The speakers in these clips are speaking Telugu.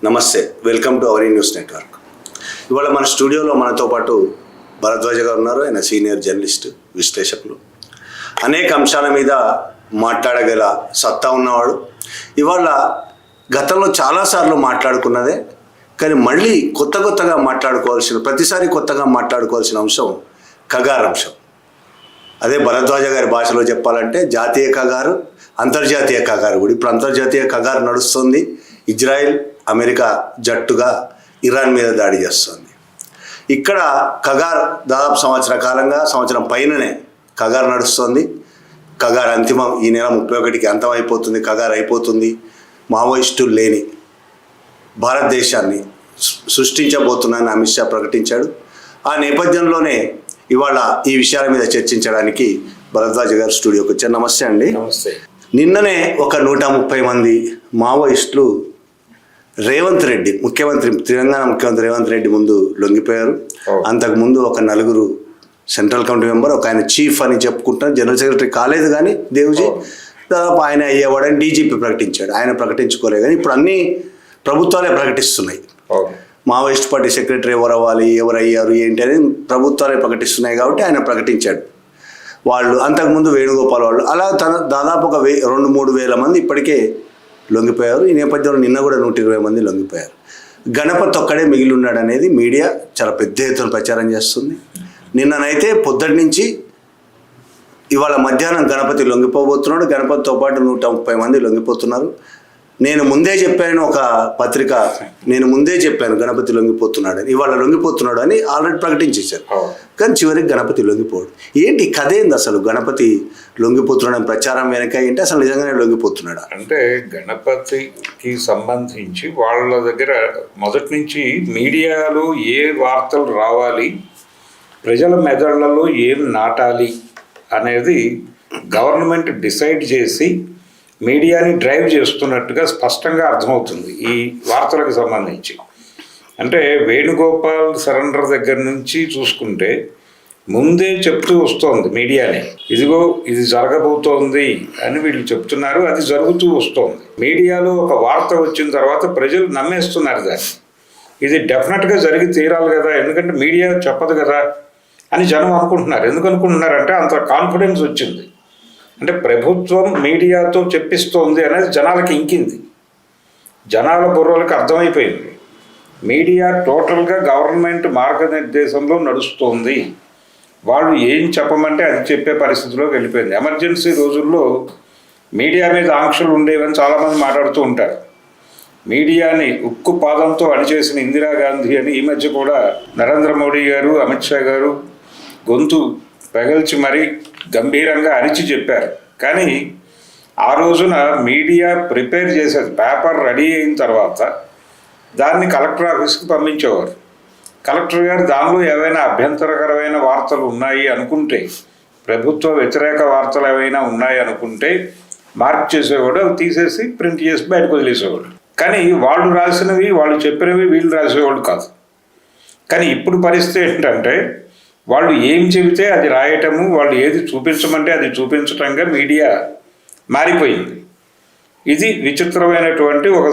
నమస్తే, welcome to our news network. ఇవాళ మన స్టూడియోలో మనతో పాటు భరద్వాజ గారు ఉన్నారు. ఆయన సీనియర్ జర్నలిస్ట్, విశ్లేషకులు. అనేక అంశాల మీద మాట్లాడగల సత్తా ఉన్నవాడు. ఇవాళ గతంలో చాలాసార్లు మాట్లాడుకున్నదే, కానీ మళ్ళీ కొత్తగా ప్రతిసారి కొత్తగా మాట్లాడుకోవాల్సిన అంశం కగార్ అంశం. అదే భరద్వాజ గారి భాషలో చెప్పాలంటే జాతీయ కగారు, అంతర్జాతీయ కగారు కూడా. ఇప్పుడు అంతర్జాతీయ కగారు నడుస్తుంది. ఇజ్రాయెల్ అమెరికా జట్టుగా ఇరాన్ మీద దాడి చేస్తుంది. ఇక్కడ కగార్ దాదాపు సంవత్సరం పైననే కగార్ నడుస్తుంది. కగార్ అంతిమం ఈ నెల 31కి అంతం అయిపోతుంది. కగార్ అయిపోతుంది. మావోయిస్టులు లేని భారతదేశాన్ని సృష్టించబోతున్నానని అమిత్ షా ప్రకటించాడు. ఆ నేపథ్యంలోనే ఇవాళ ఈ విషయాల మీద చర్చించడానికి భరద్వాజ గారు స్టూడియోకి వచ్చారు. నమస్తే అండి. నమస్తే. నిన్ననే ఒక 130 మంది మావోయిస్టులు రేవంత్ రెడ్డి తెలంగాణ ముఖ్యమంత్రి రేవంత్ రెడ్డి ముందు లొంగిపోయారు. అంతకుముందు ఒక 4 సెంట్రల్ కమిటీ మెంబర్, ఒక ఆయన చీఫ్ అని చెప్పుకుంటున్నారు. జనరల్ సెక్రటరీ కాలేదు కానీ దేవుజీ దాదాపు ఆయన అయ్యేవాడని డీజీపీ ప్రకటించాడు. ఆయన ప్రకటించుకోలేదు. కానీ ఇప్పుడు అన్ని ప్రభుత్వాలే ప్రకటిస్తున్నాయి. మావోయిస్ట్ పార్టీ సెక్రటరీ ఎవరు అవ్వాలి, ఎవరు అయ్యారు, ఏంటి అనేది ప్రభుత్వాలే ప్రకటిస్తున్నాయి. కాబట్టి ఆయన ప్రకటించాడు. వాళ్ళు అంతకుముందు వేణుగోపాల్ వాళ్ళు అలా దాదాపు ఒక 2-3 వేల మంది ఇప్పటికే లొంగిపోయారు. ఈ నేపథ్యంలో నిన్న కూడా 120 మంది లొంగిపోయారు. గణపతి ఒక్కడే మిగిలి ఉన్నాడు అనేది మీడియా చాలా పెద్ద ఎత్తున ప్రచారం చేస్తుంది. నిన్ననైతే పొద్దుటి నుంచి ఇవాళ మధ్యాహ్నం గణపతి లొంగిపోబోతున్నాడు. గణపతితో పాటు 130 మంది లొంగిపోతున్నారు. నేను ముందే చెప్పాను, ఒక పత్రిక నేను ముందే చెప్పాను గణపతి లొంగిపోతున్నాడు అని. ఇవాళ లొంగిపోతున్నాడు అని ఆల్రెడీ ప్రకటించేశారు. కానీ చివరికి గణపతి లొంగిపోడు. ఏంటి కథ ఏంది అసలు? గణపతి లొంగిపోతున్నాడు ప్రచారం వెనక ఏంటి? అసలు నిజంగానే లొంగిపోతున్నాడా? అంటే గణపతికి సంబంధించి వాళ్ళ దగ్గర మొదటి నుంచి మీడియాలో ఏ వార్తలు రావాలి, ప్రజల మెదళ్లలో ఏం నాటాలి అనేది గవర్నమెంట్ డిసైడ్ చేసి మీడియాని డ్రైవ్ చేస్తున్నట్టుగా స్పష్టంగా అర్థమవుతుంది ఈ వార్తలకు సంబంధించి. అంటే వేణుగోపాల్ సరెండర్ దగ్గర నుంచి చూసుకుంటే ముందే చెప్తూ వస్తోంది మీడియానే, ఇదిగో ఇది జరగబోతోంది అని వీళ్ళు చెప్తున్నారు. అది జరుగుతూ వస్తోంది. మీడియాలో ఒక వార్త వచ్చిన తర్వాత ప్రజలు నమ్మేస్తున్నారు దాన్ని. ఇది డెఫినెట్గా జరిగి తీరాలి కదా, ఎందుకంటే మీడియా చెప్పదు కదా అని జనం అనుకుంటున్నారు. ఎందుకు అనుకుంటున్నారంటే అంత కాన్ఫిడెన్స్ వచ్చింది. అంటే ప్రభుత్వం మీడియాతో చెప్పిస్తోంది అనేది జనాలకి ఇంకింది. జనాల బుర్రలకు అర్థమైపోయింది. మీడియా టోటల్గా గవర్నమెంట్ మార్గనిర్దేశంలో నడుస్తోంది. వాళ్ళు ఏం చెప్పమంటే అది చెప్పే పరిస్థితిలోకి వెళ్ళిపోయింది. ఎమర్జెన్సీ రోజుల్లో మీడియా మీద ఆంక్షలు ఉండేవని చాలామంది మాట్లాడుతూ ఉంటారు. మీడియాని ఉక్కు పాదంతో అణిచేసిన ఇందిరాగాంధీ అని ఈ మధ్య కూడా నరేంద్ర మోడీ గారు, అమిత్ షా గారు గొంతు పెగల్చి మరీ గంభీరంగా అరిచి చెప్పారు. కానీ ఆ రోజున మీడియా ప్రిపేర్ చేసేది, పేపర్ రెడీ అయిన తర్వాత దాన్ని కలెక్టర్ ఆఫీస్కి పంపించేవారు. కలెక్టర్ గారు దానిలో ఏవైనా అభ్యంతరకరమైన వార్తలు ఉన్నాయి అనుకుంటే, ప్రభుత్వ వ్యతిరేక వార్తలు ఏవైనా ఉన్నాయి అనుకుంటే మార్క్ చేసేవాడు, అవి తీసేసి ప్రింట్ చేసి బయటకు వదిలేసేవాడు. కానీ వాళ్ళు రాసినవి, వాళ్ళు చెప్పినవి వీళ్ళు రాసేవాళ్ళు కాదు. కానీ ఇప్పుడు పరిస్థితి ఏంటంటే వాళ్ళు ఏం చెబితే అది రాయటము, వాళ్ళు ఏది చూపించమంటే అది చూపించటంగా మీడియా మారిపోయింది. ఇది విచిత్రమైనటువంటి ఒక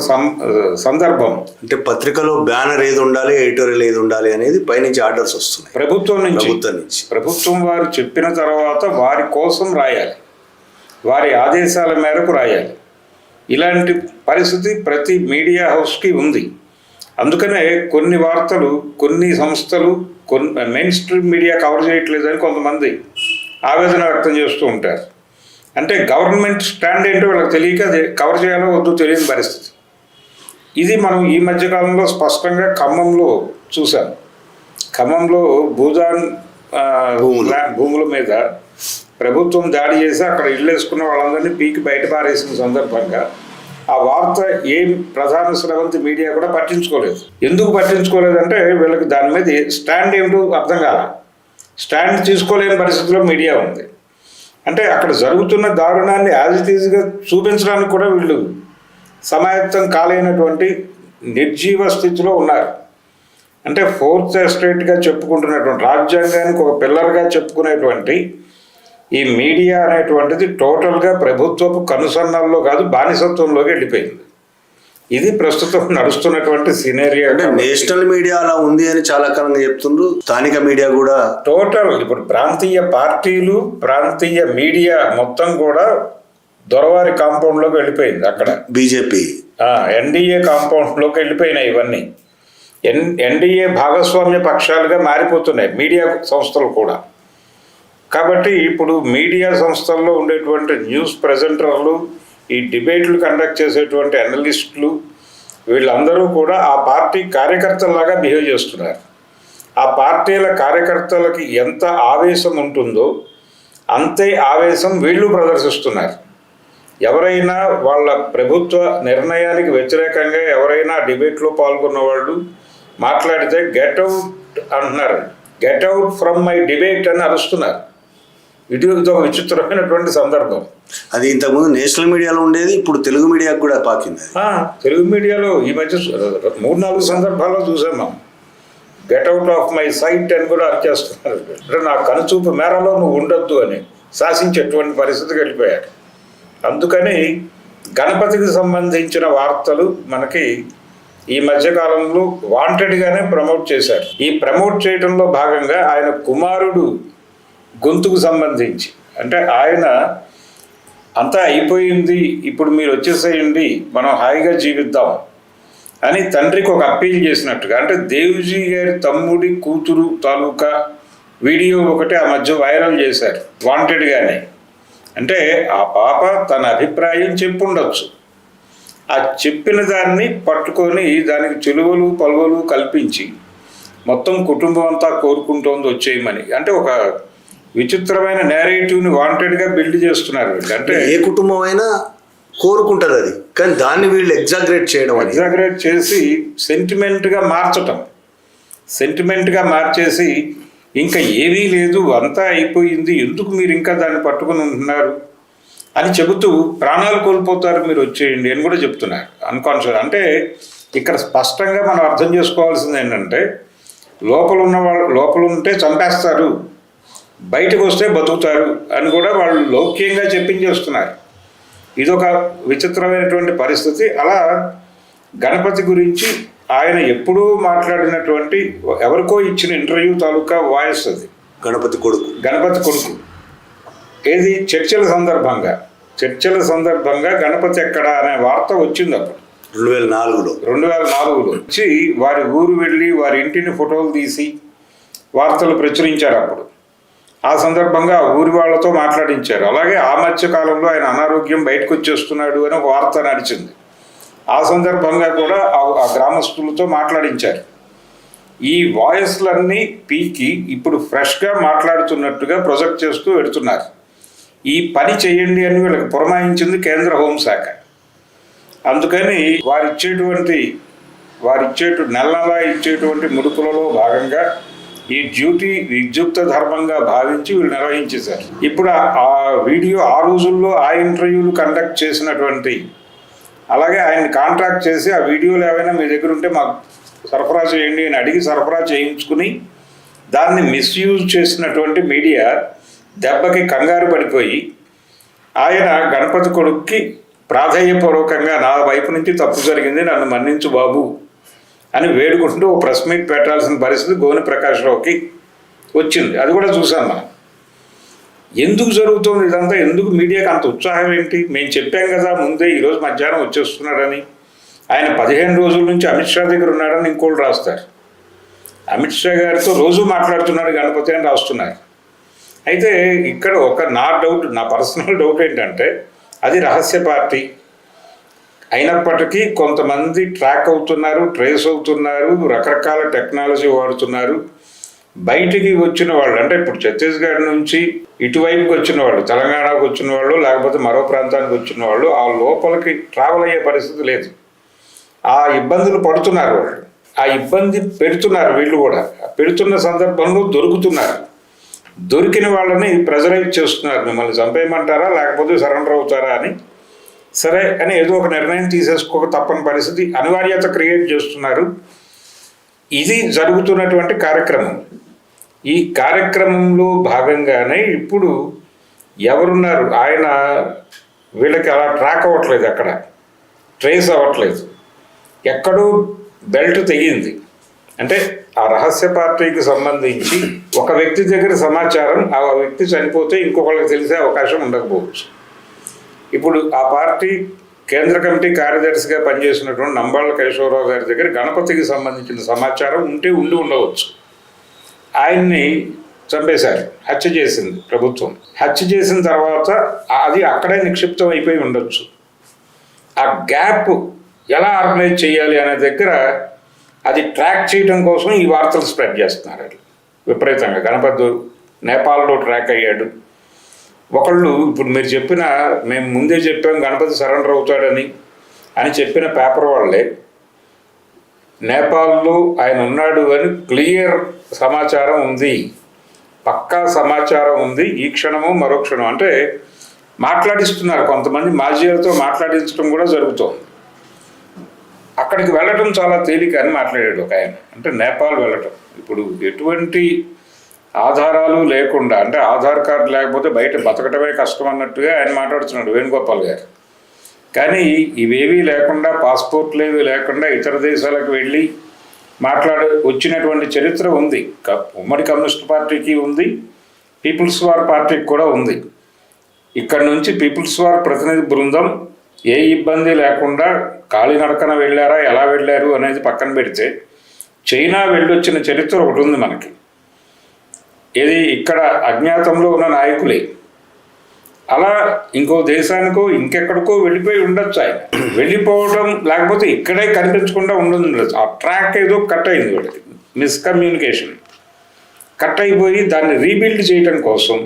సందర్భం. అంటే పత్రికలో బ్యానర్ ఏది ఉండాలి, ఎడిటోరియల్ ఏది ఉండాలి అనేది పైనుంచి ఆర్డర్స్ వస్తున్నాయి ప్రభుత్వం నుంచి. ప్రభుత్వం వారు చెప్పిన తర్వాత వారి కోసం రాయాలి, వారి ఆదేశాల మేరకు రాయాలి. ఇలాంటి పరిస్థితి ప్రతి మీడియా హౌస్కి ఉంది. అందుకనే కొన్ని వార్తలు, కొన్ని సంస్థలు, మెయిన్ స్ట్రీమ్ మీడియా కవర్ చేయట్లేదని కొంతమంది ఆవేదన వ్యక్తం చేస్తూ ఉంటారు. అంటే గవర్నమెంట్ స్టాండ్ ఏంటో వాళ్ళకి తెలియక అది కవర్ చేయాలో వద్దు తెలియని పరిస్థితి. ఇది మనం ఈ మధ్యకాలంలో స్పష్టంగా ఖమ్మంలో చూసాం. ఖమ్మంలో భూదాన్ భూముల మీద ప్రభుత్వం దాడి చేసి అక్కడ ఇల్లు వేసుకున్న వాళ్ళందరినీ పీకి బయట పారేసిన సందర్భంగా ఆ వార్త ఏం ప్రధాన స్రవంతి మీడియా కూడా పట్టించుకోలేదు. ఎందుకు పట్టించుకోలేదంటే వీళ్ళకి దాని మీద స్టాండ్ ఏమిటో అర్థం కాల. స్టాండ్ తీసుకోలేని పరిస్థితిలో మీడియా ఉంది. అంటే అక్కడ జరుగుతున్న దారుణాన్ని యాజ్ ఇట్ ఈజ్గా చూపించడానికి కూడా వీళ్ళు సమాయత్తం కాలేనటువంటి నిర్జీవ స్థితిలో ఉన్నారు. అంటే ఫోర్త్ ఎస్టేట్గా చెప్పుకుంటున్నటువంటి, రాజ్యాంగానికి ఒక పిల్లర్గా చెప్పుకునేటువంటి ఈ మీడియా అనేటువంటిది టోటల్గా ప్రభుత్వపు కనుసన్నల్లో కాదు బానిసత్వంలోకి వెళ్ళిపోయింది. ఇది ప్రస్తుతం నడుస్తున్నటువంటి సినేరియో. అంటే నేషనల్ మీడియా అలా ఉంది అని చాలా కాలంగా చెప్తుండ్రు, స్థానిక మీడియా కూడా టోటల్ ఇప్పుడు ప్రాంతీయ పార్టీలు, ప్రాంతీయ మీడియా మొత్తం కూడా దొరవారి కాంపౌండ్లోకి వెళ్ళిపోయింది. అక్కడ బీజేపీ ఎన్డీఏ కాంపౌండ్లోకి వెళ్ళిపోయినాయి ఇవన్నీ. ఎన్డీఏ భాగస్వామ్య పక్షాలుగా మారిపోతున్నాయి మీడియా సంస్థలు కూడా. కాబట్టి ఇప్పుడు మీడియా సంస్థల్లో ఉండేటువంటి న్యూస్ ప్రజెంటర్లు, ఈ డిబేట్లు కండక్ట్ చేసేటువంటి అనలిస్టులు, వీళ్ళందరూ కూడా ఆ పార్టీ కార్యకర్తల్లాగా బిహేవ్ చేస్తున్నారు. ఆ పార్టీల కార్యకర్తలకి ఎంత ఆవేశం ఉంటుందో అంతే ఆవేశం వీళ్ళు ప్రదర్శిస్తున్నారు. ఎవరైనా వాళ్ళ ప్రభుత్వ నిర్ణయానికి వ్యతిరేకంగా ఎవరైనా డిబేట్లో పాల్గొన్న వాళ్ళు మాట్లాడితే గెట్ అవుట్ అంటున్నారు, get out from my debate అని అరుస్తున్నారు. ఇది ఒక విచిత్రమైనటువంటి సందర్భం. అది ఇంతకుముందు నేషనల్ మీడియాలో ఉండేది, ఇప్పుడు తెలుగు మీడియాకు కూడా పాకింది. తెలుగు మీడియాలో ఈ మధ్య 3-4 సందర్భాల్లో చూసాం మనం. Get out of my sight అని కూడా అర్చేస్తున్నారు. అంటే నా కనుచూపు మేరలో నువ్వు ఉండొద్దు అని శాసించేటువంటి పరిస్థితికి వెళ్ళిపోయారు. అందుకని గణపతికి సంబంధించిన వార్తలు మనకి ఈ మధ్యకాలంలో వాంటెడ్గానే ప్రమోట్ చేశారు. ఈ ప్రమోట్ చేయడంలో భాగంగా ఆయన కుమారుడు గొంతుకు సంబంధించి, అంటే ఆయన అంతా అయిపోయింది, ఇప్పుడు మీరు వచ్చేసేయండి, మనం హాయిగా జీవిద్దాం అని తండ్రికి ఒక అప్పీల్ చేసినట్టుగా, అంటే దేవ్జీ గారి తమ్ముడి కూతురు తాలూకా వీడియో ఒకటి ఆ మధ్య వైరల్ చేశారు వాంటెడ్గానే. అంటే ఆ పాప తన అభిప్రాయం చెప్పుండొచ్చు, ఆ చెప్పిన దాన్ని పట్టుకొని దానికి చెలువలు పలువలు కల్పించి మొత్తం కుటుంబం అంతా కోరుకుంటోంది వచ్చేయమని. అంటే ఒక విచిత్రమైన నేరేటివ్ని వాంటెడ్గా బిల్డ్ చేస్తున్నారు. అంటే ఏ కుటుంబం అయినా కోరుకుంటుంది అది, కానీ దాన్ని వీళ్ళు ఎగ్జాగరేట్ చేయడం, ఎగ్జాగరేట్ చేసి సెంటిమెంట్గా మార్చటం, సెంటిమెంట్గా మార్చేసి ఇంకా ఏమీ లేదు, అంతా అయిపోయింది, ఎందుకు మీరు ఇంకా దాన్ని పట్టుకుని ఉంటున్నారు అని చెబుతూ ప్రాణాలు కోల్పోతారు, మీరు వచ్చేయండి అని కూడా చెప్తున్నారు అన్కాన్షియస్. అంటే ఇక్కడ స్పష్టంగా మనం అర్థం చేసుకోవాల్సింది ఏంటంటే, లోపల ఉంటే చంపేస్తారు, బయటకు వస్తే బతుకుతారు అని కూడా వాళ్ళు లౌక్యంగా చెప్పించేస్తున్నారు. ఇదొక విచిత్రమైనటువంటి పరిస్థితి. అలా గణపతి గురించి ఆయన ఎప్పుడూ మాట్లాడినటువంటి ఎవరికో ఇచ్చిన ఇంటర్వ్యూ తాలూకా వాయిస్ అది. గణపతి కొడుకు ఏది చర్చల సందర్భంగా గణపతి ఎక్కడ అనే వార్త వచ్చింది అప్పుడు 2004లో వచ్చి వారి ఊరు వెళ్ళి వారి ఇంటిని ఫోటోలు తీసి వార్తలు ప్రచురించారు. అప్పుడు ఆ సందర్భంగా ఊరి వాళ్ళతో మాట్లాడించారు. అలాగే ఆ మధ్య కాలంలో ఆయన అనారోగ్యం బయటకు వచ్చేస్తున్నాడు అని ఒక వార్త నడిచింది. ఆ సందర్భంగా కూడా ఆ గ్రామస్తులతో మాట్లాడించారు. ఈ వాయిస్లన్నీ పీకి ఇప్పుడు ఫ్రెష్గా మాట్లాడుతున్నట్టుగా ప్రొజెక్ట్ చేస్తూ పెడుతున్నారు. ఈ పని చేయండి అని వీళ్ళకి పురమాయించింది కేంద్ర హోంశాఖ. అందుకని నెలలా ఇచ్చేటువంటి ముడుపులలో భాగంగా ఈ డ్యూటీ విద్యుక్త ధర్మంగా భావించి వీళ్ళు నిర్వహించేశారు. ఇప్పుడు ఆ వీడియో ఆ రోజుల్లో ఆ ఇంటర్వ్యూలు కండక్ట్ చేసినటువంటి, అలాగే ఆయన్ని కాంట్రాక్ట్ చేసి ఆ వీడియోలు ఏవైనా మీ దగ్గర ఉంటే మాకు సరఫరా చేయండి అని అడిగి సరఫరా చేయించుకుని దాన్ని మిస్యూజ్ చేసినటువంటి మీడియా దెబ్బకి కంగారు పడిపోయి ఆయన గణపతి కొడుక్కి ప్రాధేయపూర్వకంగా నా వైపు నుంచి తప్పు జరిగింది, నన్ను మన్నించు బాబు అని వేడుకుంటూ ఓ ప్రెస్ మీట్ పెట్టాల్సిన పరిస్థితి గోని ప్రకాశ్రావుకి వచ్చింది. అది కూడా చూసాం మనం. ఎందుకు జరుగుతుంది ఇదంతా? ఎందుకు మీడియాకి అంత ఉత్సాహం ఏంటి? మేము చెప్పాం కదా ముందే ఈరోజు మధ్యాహ్నం వచ్చేస్తున్నాడని. ఆయన 15 రోజుల నుంచి అమిత్ షా దగ్గర ఉన్నాడని ఇంకోళ్ళు రాస్తారు. అమిత్ షా గారితో రోజు మాట్లాడుతున్నాడు గణపతి అని రాస్తున్నారు. అయితే ఇక్కడ నా పర్సనల్ డౌట్ ఏంటంటే, అది రహస్య పార్టీ అయినప్పటికీ కొంతమంది ట్రాక్ అవుతున్నారు, ట్రేస్ అవుతున్నారు, రకరకాల టెక్నాలజీ వాడుతున్నారు. బయటికి వచ్చిన వాళ్ళు, అంటే ఇప్పుడు ఛత్తీస్గఢ్ నుంచి ఇటువైపుకి వచ్చిన వాళ్ళు, తెలంగాణకు వచ్చిన వాళ్ళు, లేకపోతే మరో ప్రాంతానికి వచ్చిన వాళ్ళు ఆ లోపలికి ట్రావెల్ అయ్యే పరిస్థితి లేదు. ఆ ఇబ్బందులు పడుతున్నారు వాళ్ళు, ఆ ఇబ్బంది పెడుతున్నారు వీళ్ళు కూడా. పెడుతున్న సందర్భంలో దొరికిన వాళ్ళని ప్రెజరైజ్ చేస్తున్నారు. మిమ్మల్ని చంపేయమంటారా లేకపోతే సరెండర్ అవుతారా అని. సరే అని ఏదో ఒక నిర్ణయం తీసేసుకోక తప్పని పరిస్థితి, అనివార్యత క్రియేట్ చేస్తున్నారు. ఇది జరుగుతున్నటువంటి కార్యక్రమం. ఈ కార్యక్రమంలో భాగంగానే ఇప్పుడు ఎవరున్నారు, ఆయన వీళ్ళకి అలా ట్రాక్ అవ్వట్లేదు, అక్కడ ట్రేస్ అవ్వట్లేదు. ఎక్కడో బెల్ట్ తెగింది. అంటే ఆ రహస్య పార్టీకి సంబంధించి ఒక వ్యక్తి దగ్గర సమాచారం, ఆ వ్యక్తి చనిపోతే ఇంకొకళ్ళకి తెలిసే అవకాశం ఉండకపోవచ్చు. ఇప్పుడు ఆ పార్టీ కేంద్ర కమిటీ కార్యదర్శిగా పనిచేసినటువంటి నంబాళ్ళ కేశవరావు గారి దగ్గర గణపతికి సంబంధించిన సమాచారం ఉండి ఉండవచ్చు. ఆయన్ని చంపేశారు, హత్య చేసింది ప్రభుత్వం. హత్య చేసిన తర్వాత అది అక్కడే నిక్షిప్తం అయిపోయి ఉండొచ్చు. ఆ గ్యాప్ ఎలా ఆర్గనైజ్ చేయాలి అనే దగ్గర అది ట్రాక్ చేయడం కోసం ఈ వార్తలు స్ప్రెడ్ చేస్తున్నారు అది విపరీతంగా. గణపతి నేపాల్లో ట్రాక్ అయ్యాడు. ఒకళ్ళు ఇప్పుడు మీరు చెప్పిన, మేము ముందే చెప్పాం గణపతి సరెండర్ అవుతాడని చెప్పిన పేపర్ వాళ్ళే నేపాల్లో ఆయన ఉన్నాడు అని క్లియర్ సమాచారం ఉంది, పక్కా సమాచారం ఉంది. ఈ క్షణము మరో క్షణం అంటే మాట్లాడిస్తున్నారు. కొంతమంది మాజీలతో మాట్లాడించడం కూడా జరుగుతోంది. అక్కడికి వెళ్ళటం చాలా తేలిక అని మాట్లాడాడు ఒక ఆయన. అంటే నేపాల్ వెళ్ళటం ఇప్పుడు ఎటువంటి ఆధారాలు లేకుండా, అంటే ఆధార్ కార్డు లేకపోతే బయట బతకటమే కష్టం అన్నట్టుగా ఆయన మాట్లాడుతున్నాడు వేణుగోపాల్ గారు. కానీ ఇవేవీ లేకుండా, పాస్పోర్ట్లు ఏవి లేకుండా ఇతర దేశాలకు వెళ్ళి వచ్చినటువంటి చరిత్ర ఉంది. ఉమ్మడి కమ్యూనిస్ట్ పార్టీకి ఉంది, పీపుల్స్ వార్ పార్టీకి కూడా ఉంది. ఇక్కడ నుంచి పీపుల్స్ వార్ ప్రతినిధి బృందం ఏ ఇబ్బంది లేకుండా కాలినడకన వెళ్ళారా, ఎలా వెళ్ళారు అనేది పక్కన పెడితే చైనా వెళ్ళొచ్చిన చరిత్ర ఒకటి ఉంది మనకి. ఇది ఇక్కడ అజ్ఞాతంలో ఉన్న నాయకులే. అలా ఇంకో దేశానికో ఇంకెక్కడికో వెళ్ళిపోయి ఉండొచ్చు ఆయన. వెళ్ళిపోవడం లేకపోతే ఇక్కడే కనిపించకుండా ఉండొచ్చు. ఆ ట్రాక్ ఏదో కట్ అయింది, వాళ్ళకి మిస్కమ్యూనికేషన్ కట్ అయిపోయి దాన్ని రీబిల్డ్ చేయడం కోసం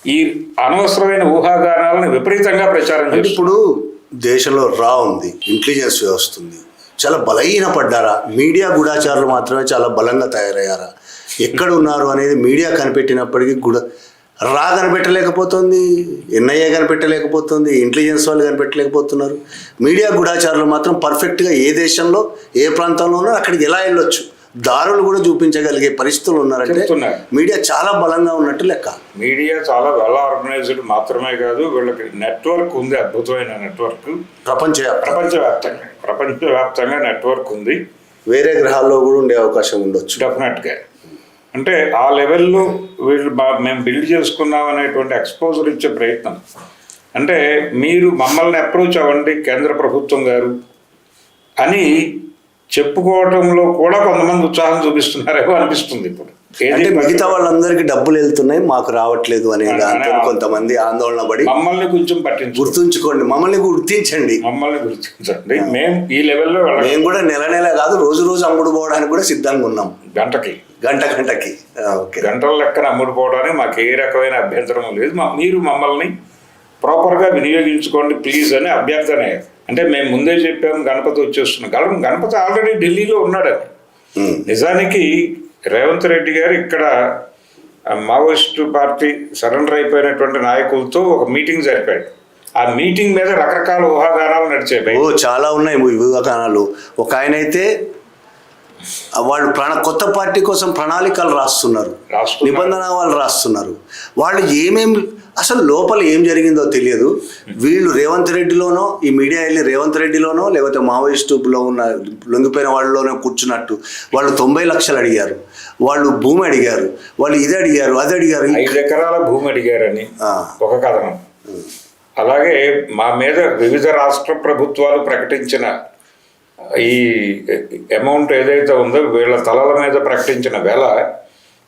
ఈ అనవసరమైన ఊహాగానాలను విపరీతంగా ప్రచారం చేస్తారు. ఇప్పుడు దేశంలో రా ఉంది, ఇంటెలిజెన్స్ వ్యవస్థ ఉంది, చాలా బలహీన పడ్డారా? మీడియా గూఢాచారులు మాత్రమే చాలా బలంగా తయారయ్యారా? ఎక్కడ ఉన్నారు అనేది మీడియా కనిపెట్టినప్పటికీ రా కనిపెట్టలేకపోతుంది, ఎన్ఐఏ కనిపెట్టలేకపోతుంది, ఇంటెలిజెన్స్ వాళ్ళు కనిపెట్టలేకపోతున్నారు. మీడియా గూఢాచారులు మాత్రం పర్ఫెక్ట్గా ఏ దేశంలో ఏ ప్రాంతంలో ఉన్నారో అక్కడికి ఎలా వెళ్ళొచ్చు, దారులు కూడా చూపించగలిగే పరిస్థితులు ఉన్నారంటే మీడియా చాలా బలంగా ఉన్నట్టు లెక్క. మీడియా చాలా వెల్ ఆర్గనైజ్డ్ మాత్రమే కాదు, వీళ్ళకి నెట్వర్క్ ఉంది, అద్భుతమైన నెట్వర్క్. ప్రపంచవ్యాప్తంగా నెట్వర్క్ ఉంది. వేరే గ్రహాల్లో కూడా ఉండే అవకాశం ఉండొచ్చు డెఫినెట్గా. అంటే ఆ లెవెల్లో వీళ్ళు మేము బిల్డ్ చేసుకున్నాం అనేటువంటి ఎక్స్పోజర్ ఇచ్చే ప్రయత్నం. అంటే మీరు మమ్మల్ని అప్రోచ్ అవ్వండి కేంద్ర ప్రభుత్వం గారు అని చెప్పుకోవడంలో కూడా కొంతమంది ఉత్సాహం చూపిస్తున్నారేమో అనిపిస్తుంది ఇప్పుడు. అంటే మిగతా వాళ్ళందరికీ డబ్బులు వెళ్తున్నాయి, మాకు రావట్లేదు అనే దాంతో కొంతమంది ఆందోళన పడి మమ్మల్ని కొంచెం గుర్తుంచుకోండి, మమ్మల్ని గుర్తించండి. మేము ఈ లెవెల్లో మేము కూడా నెల కాదు రోజు అమ్ముడు పోవడానికి కూడా సిద్ధంగా ఉన్నాం. గంటకి గంటల లెక్కన అమ్ముడు పోవడానికి మాకు ఏ రకమైన అభ్యంతరం లేదు. మీరు మమ్మల్ని ప్రాపర్గా వినియోగించుకోండి ప్లీజ్ అని అభ్యర్థనే. అంటే మేము ముందే చెప్పాము గణపతి వచ్చేస్తున్నాం. గణపతి ఆల్రెడీ ఢిల్లీలో ఉన్నాడని. నిజానికి రేవంత్ రెడ్డి గారు ఇక్కడ మావోయిస్టు పార్టీ సరెండర్ అయిపోయినటువంటి నాయకులతో ఒక మీటింగ్ జరిపాడు. ఆ మీటింగ్ మీద రకరకాల ఊహాగానాలు నడిచాయి. చాలా ఉన్నాయి ఊహాగానాలు. ఒక ఆయన అయితే వాళ్ళు కొత్త పార్టీ కోసం ప్రణాళికలు రాస్తున్నారు, నిబంధన వాళ్ళు రాస్తున్నారు. వాళ్ళు ఏమేమి అసలు లోపల ఏం జరిగిందో తెలియదు. వీళ్ళు రేవంత్ రెడ్డిలోనో, ఈ మీడియా వెళ్ళి రేవంత్ రెడ్డిలోనో లేకపోతే మావోయిస్టులో ఉన్న లొంగిపోయిన వాళ్ళలోనో కూర్చున్నట్టు వాళ్ళు 90 లక్షలు అడిగారు, వాళ్ళు భూమి అడిగారు, వాళ్ళు ఇది అడిగారు, అది అడిగారు. 5 ఎకరాల భూమి అడిగారని ఒక కథనం. అలాగే మా మీద వివిధ రాష్ట్ర ప్రభుత్వాలు ప్రకటించిన ఈ అమౌంట్ ఏదైతే ఉందో వీళ్ళ తలల మీద ప్రకటించిన వేళ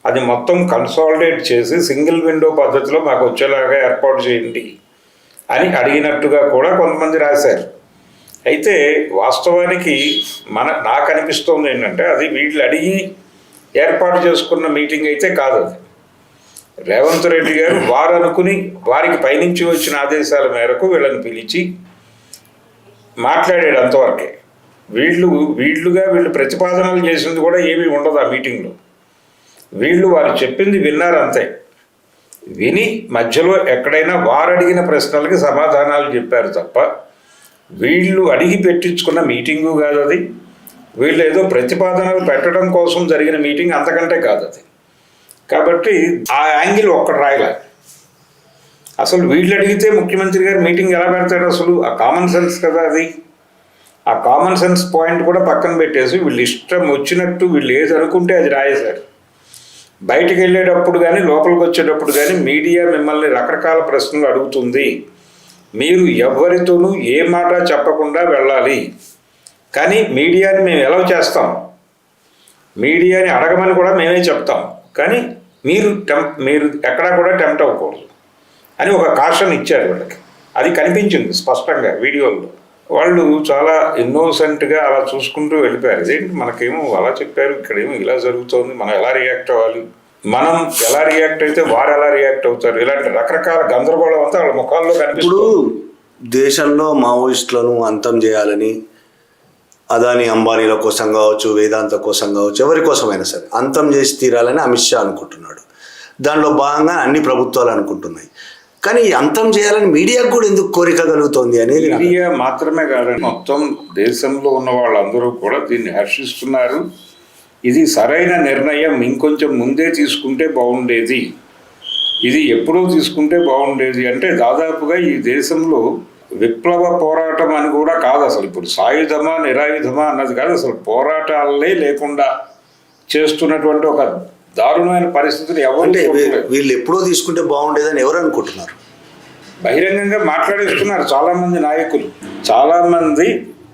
అది మొత్తం కన్సాలిడేట్ చేసి సింగిల్ విండో పద్ధతిలో మాకు వచ్చేలాగా ఏర్పాటు చేయండి అని అడిగినట్టుగా కూడా కొంతమంది రాశారు. అయితే వాస్తవానికి నాకు అనిపిస్తుంది ఏంటంటే అది వీళ్ళు అడిగి ఏర్పాటు చేసుకున్న మీటింగ్ అయితే కాదు. అది రేవంత్ రెడ్డి గారు వారు అనుకుని వారికి పైనుంచి వచ్చిన ఆదేశాల మేరకు వీళ్ళని పిలిచి మాట్లాడాడు అంతవరకే. వీళ్ళు ప్రతిపాదనలు చేసింది కూడా ఏమీ ఉండదు ఆ మీటింగ్లో. వారు చెప్పింది విన్నారు అంతే. విని మధ్యలో ఎక్కడైనా వారు అడిగిన ప్రశ్నలకి సమాధానాలు చెప్పారు తప్ప వీళ్ళు అడిగి పెట్టించుకున్న మీటింగు కాదు అది. వీళ్ళు ఏదో ప్రతిపాదనలు పెట్టడం కోసం జరిగిన మీటింగ్, అంతకంటే కాదు అది. కాబట్టి ఆ యాంగిల్ ఒక్కటి రాయలే. అసలు వీళ్ళు అడిగితే ముఖ్యమంత్రి గారు మీటింగ్ ఎలా పెడతాడు? అసలు ఆ కామన్ సెన్స్ కదా అది. ఆ కామన్ సెన్స్ పాయింట్ కూడా పక్కన పెట్టేసి వీళ్ళు ఇష్టం వచ్చినట్టు వీళ్ళు ఏది అనుకుంటే అది రాయేశారు. బయటికి వెళ్ళేటప్పుడు కానీ లోపలికి వచ్చేటప్పుడు కానీ మీడియా మిమ్మల్ని రకరకాల ప్రశ్నలు అడుగుతుంది. మీరు ఎవరితోనూ ఏ మాట చెప్పకుండా వెళ్ళాలి. కానీ మీడియాని మేము ఎలా చేస్తాం, మీడియాని అడగమని కూడా మేమే చెప్తాం. కానీ మీరు ఎక్కడా కూడా టెంప్ట్ అవ్వకూడదు అని ఒక కాషన్ ఇచ్చారు వాళ్ళకి. అది కనిపించింది స్పష్టంగా వీడియోలో. వాళ్ళు చాలా ఇన్నోసెంట్గా అలా చూసుకుంటూ వెళ్ళిపోయారు. ఇదేంటి మనకేమో అలా చెప్పారు, ఇక్కడేమో ఇలా జరుగుతోంది, మనం ఎలా రియాక్ట్ అవ్వాలి, మనం ఎలా రియాక్ట్ అయితే వారు ఎలా రియాక్ట్ అవుతారు, ఇలాంటి రకరకాల గందరగోళం అంతా వాళ్ళ ముఖాల్లో కనిపిస్తుంది. ఇప్పుడు దేశంలో మావోయిస్టులను అంతం చేయాలని అదాని అంబానీల కోసం కావచ్చు, వేదాంత కోసం కావచ్చు, ఎవరి కోసమైనా సరే అంతం చేసి తీరాలని అమిత్ షా అనుకుంటున్నాడు. దానిలో భాగంగా అన్ని ప్రభుత్వాలు అనుకుంటున్నాయి. కానీ అంతం చేయాలని మీడియాకు కూడా ఎందుకు కోరిక కలుగుతోంది అనేది. మీడియా మాత్రమే కాదండి, మొత్తం దేశంలో ఉన్న వాళ్ళందరూ కూడా దీన్ని హర్షిస్తున్నారు. ఇది సరైన నిర్ణయం, ఇంకొంచెం ముందే తీసుకుంటే బాగుండేది, ఇది ఎప్పుడో తీసుకుంటే బాగుండేది. అంటే దాదాపుగా ఈ దేశంలో విప్లవ పోరాటం అని కూడా కాదు అసలు, ఇప్పుడు సాయుధమా నిరాయుధమా అన్నది కాదు, అసలు పోరాటాలే లేకుండా చేస్తున్నటువంటి ఒక దారుణమైన పరిస్థితులు ఎవరు వీళ్ళు ఎప్పుడో తీసుకుంటే బాగుండేదని ఎవరు అనుకుంటున్నారు. బహిరంగంగా మాట్లాడేస్తున్నారు చాలామంది నాయకులు, చాలామంది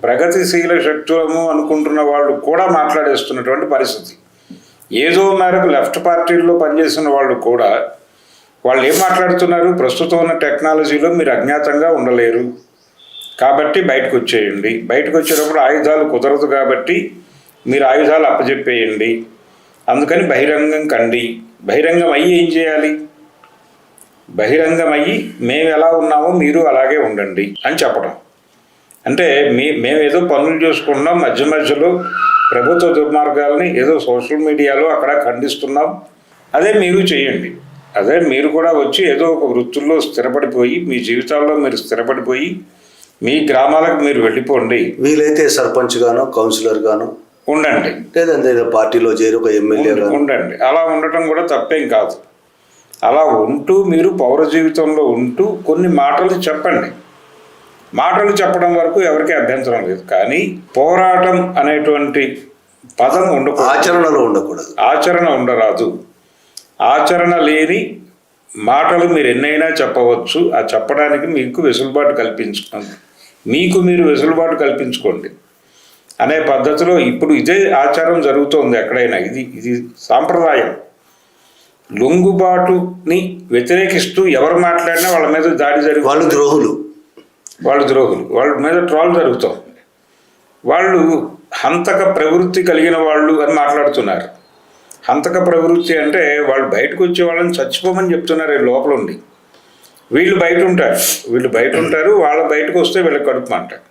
ప్రగతిశీల శక్తులము అనుకుంటున్న వాళ్ళు కూడా మాట్లాడేస్తున్నటువంటి పరిస్థితి. ఏదో మేరకు లెఫ్ట్ పార్టీల్లో పనిచేసిన వాళ్ళు కూడా వాళ్ళు ఏం మాట్లాడుతున్నారు, ప్రస్తుతం ఉన్న టెక్నాలజీలో మీరు అజ్ఞాతంగా ఉండలేరు కాబట్టి బయటకు వచ్చేయండి, బయటకు వచ్చేటప్పుడు ఆయుధాలు కుదరదు కాబట్టి మీరు ఆయుధాలు అప్పచెప్పేయండి, అందుకని బహిరంగం కండి. బహిరంగం అయ్యి ఏం చేయాలి, బహిరంగం అయ్యి మేము ఎలా ఉన్నామో మీరు అలాగే ఉండండి అని చెప్పడం. అంటే మేము ఏదో పనులు చేసుకుంటున్నాం, మధ్య మధ్యలో ప్రభుత్వ దుర్మార్గాల్ని ఏదో సోషల్ మీడియాలో అక్కడ ఖండిస్తున్నాం, అదే మీరు చేయండి. అదే మీరు కూడా వచ్చి ఏదో ఒక వృత్తుల్లో స్థిరపడిపోయి మీ జీవితాల్లో మీరు స్థిరపడిపోయి మీ గ్రామాలకు మీరు వెళ్ళిపోండి. వీలైతే సర్పంచ్ గానో కౌన్సిలర్ గానో ఉండండి, లేదంటే ఏదో పార్టీలో చేరి ఒక ఎమ్మెల్యే ఉండండి. అలా ఉండటం కూడా తప్పేం కాదు. అలా ఉంటూ మీరు పౌర జీవితంలో ఉంటూ కొన్ని మాటలు చెప్పండి. మాటలు చెప్పడం వరకు ఎవరికీ అభ్యంతరం లేదు. కానీ పోరాటం అనేటువంటి పదం ఉండకూడదు, ఆచరణలో ఉండకూడదు, ఆచరణ ఉండరాదు. ఆచరణ లేని మాటలు మీరు ఎన్నైనా చెప్పవచ్చు. ఆ చెప్పడానికి మీకు వెసులుబాటు కల్పించుకోండి, మీకు మీరు వెసులుబాటు కల్పించుకోండి అనే పద్ధతిలో ఇప్పుడు ఇదే ఆచారం జరుగుతోంది ఎక్కడైనా. ఇది సాంప్రదాయం. లొంగుబాటుని వ్యతిరేకిస్తూ ఎవరు మాట్లాడినా వాళ్ళ మీద దాడి జరిగి వాళ్ళు ద్రోహులు వాళ్ళ మీద ట్రోల్ జరుగుతాం. వాళ్ళు హంతక ప్రవృత్తి కలిగిన వాళ్ళు అని మాట్లాడుతున్నారు. హంతక ప్రవృత్తి అంటే వాళ్ళు బయటకు వచ్చే వాళ్ళని చచ్చిపోమని చెప్తున్నారు లోపల ఉండి. వీళ్ళు బయట ఉంటారు, వాళ్ళ బయటకు వస్తే వీళ్ళకి కడుపు అంటారు,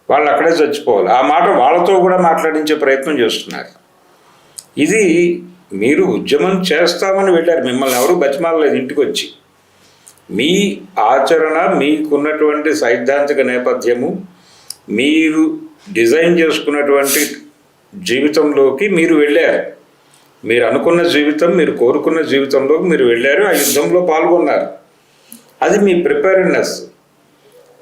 వాళ్ళు అక్కడే చచ్చిపోవాలి. ఆ మాట వాళ్ళతో కూడా మాట్లాడించే ప్రయత్నం చేస్తున్నారు. ఇది మీరు ఉద్యమం చేస్తామని వెళ్ళారు, మిమ్మల్ని ఎవరు బతిమాలలేదు. ఇంటికి వచ్చి మీ ఆచరణ, మీకున్నటువంటి సైద్ధాంతిక నేపథ్యము, మీరు డిజైన్ చేసుకున్నటువంటి జీవితంలోకి మీరు వెళ్ళారు. మీరు అనుకున్న జీవితం, మీరు కోరుకున్న జీవితంలోకి మీరు వెళ్ళారు, ఆ యుద్ధంలో పాల్గొన్నారు. అది మీ ప్రిపేర్డ్నెస్.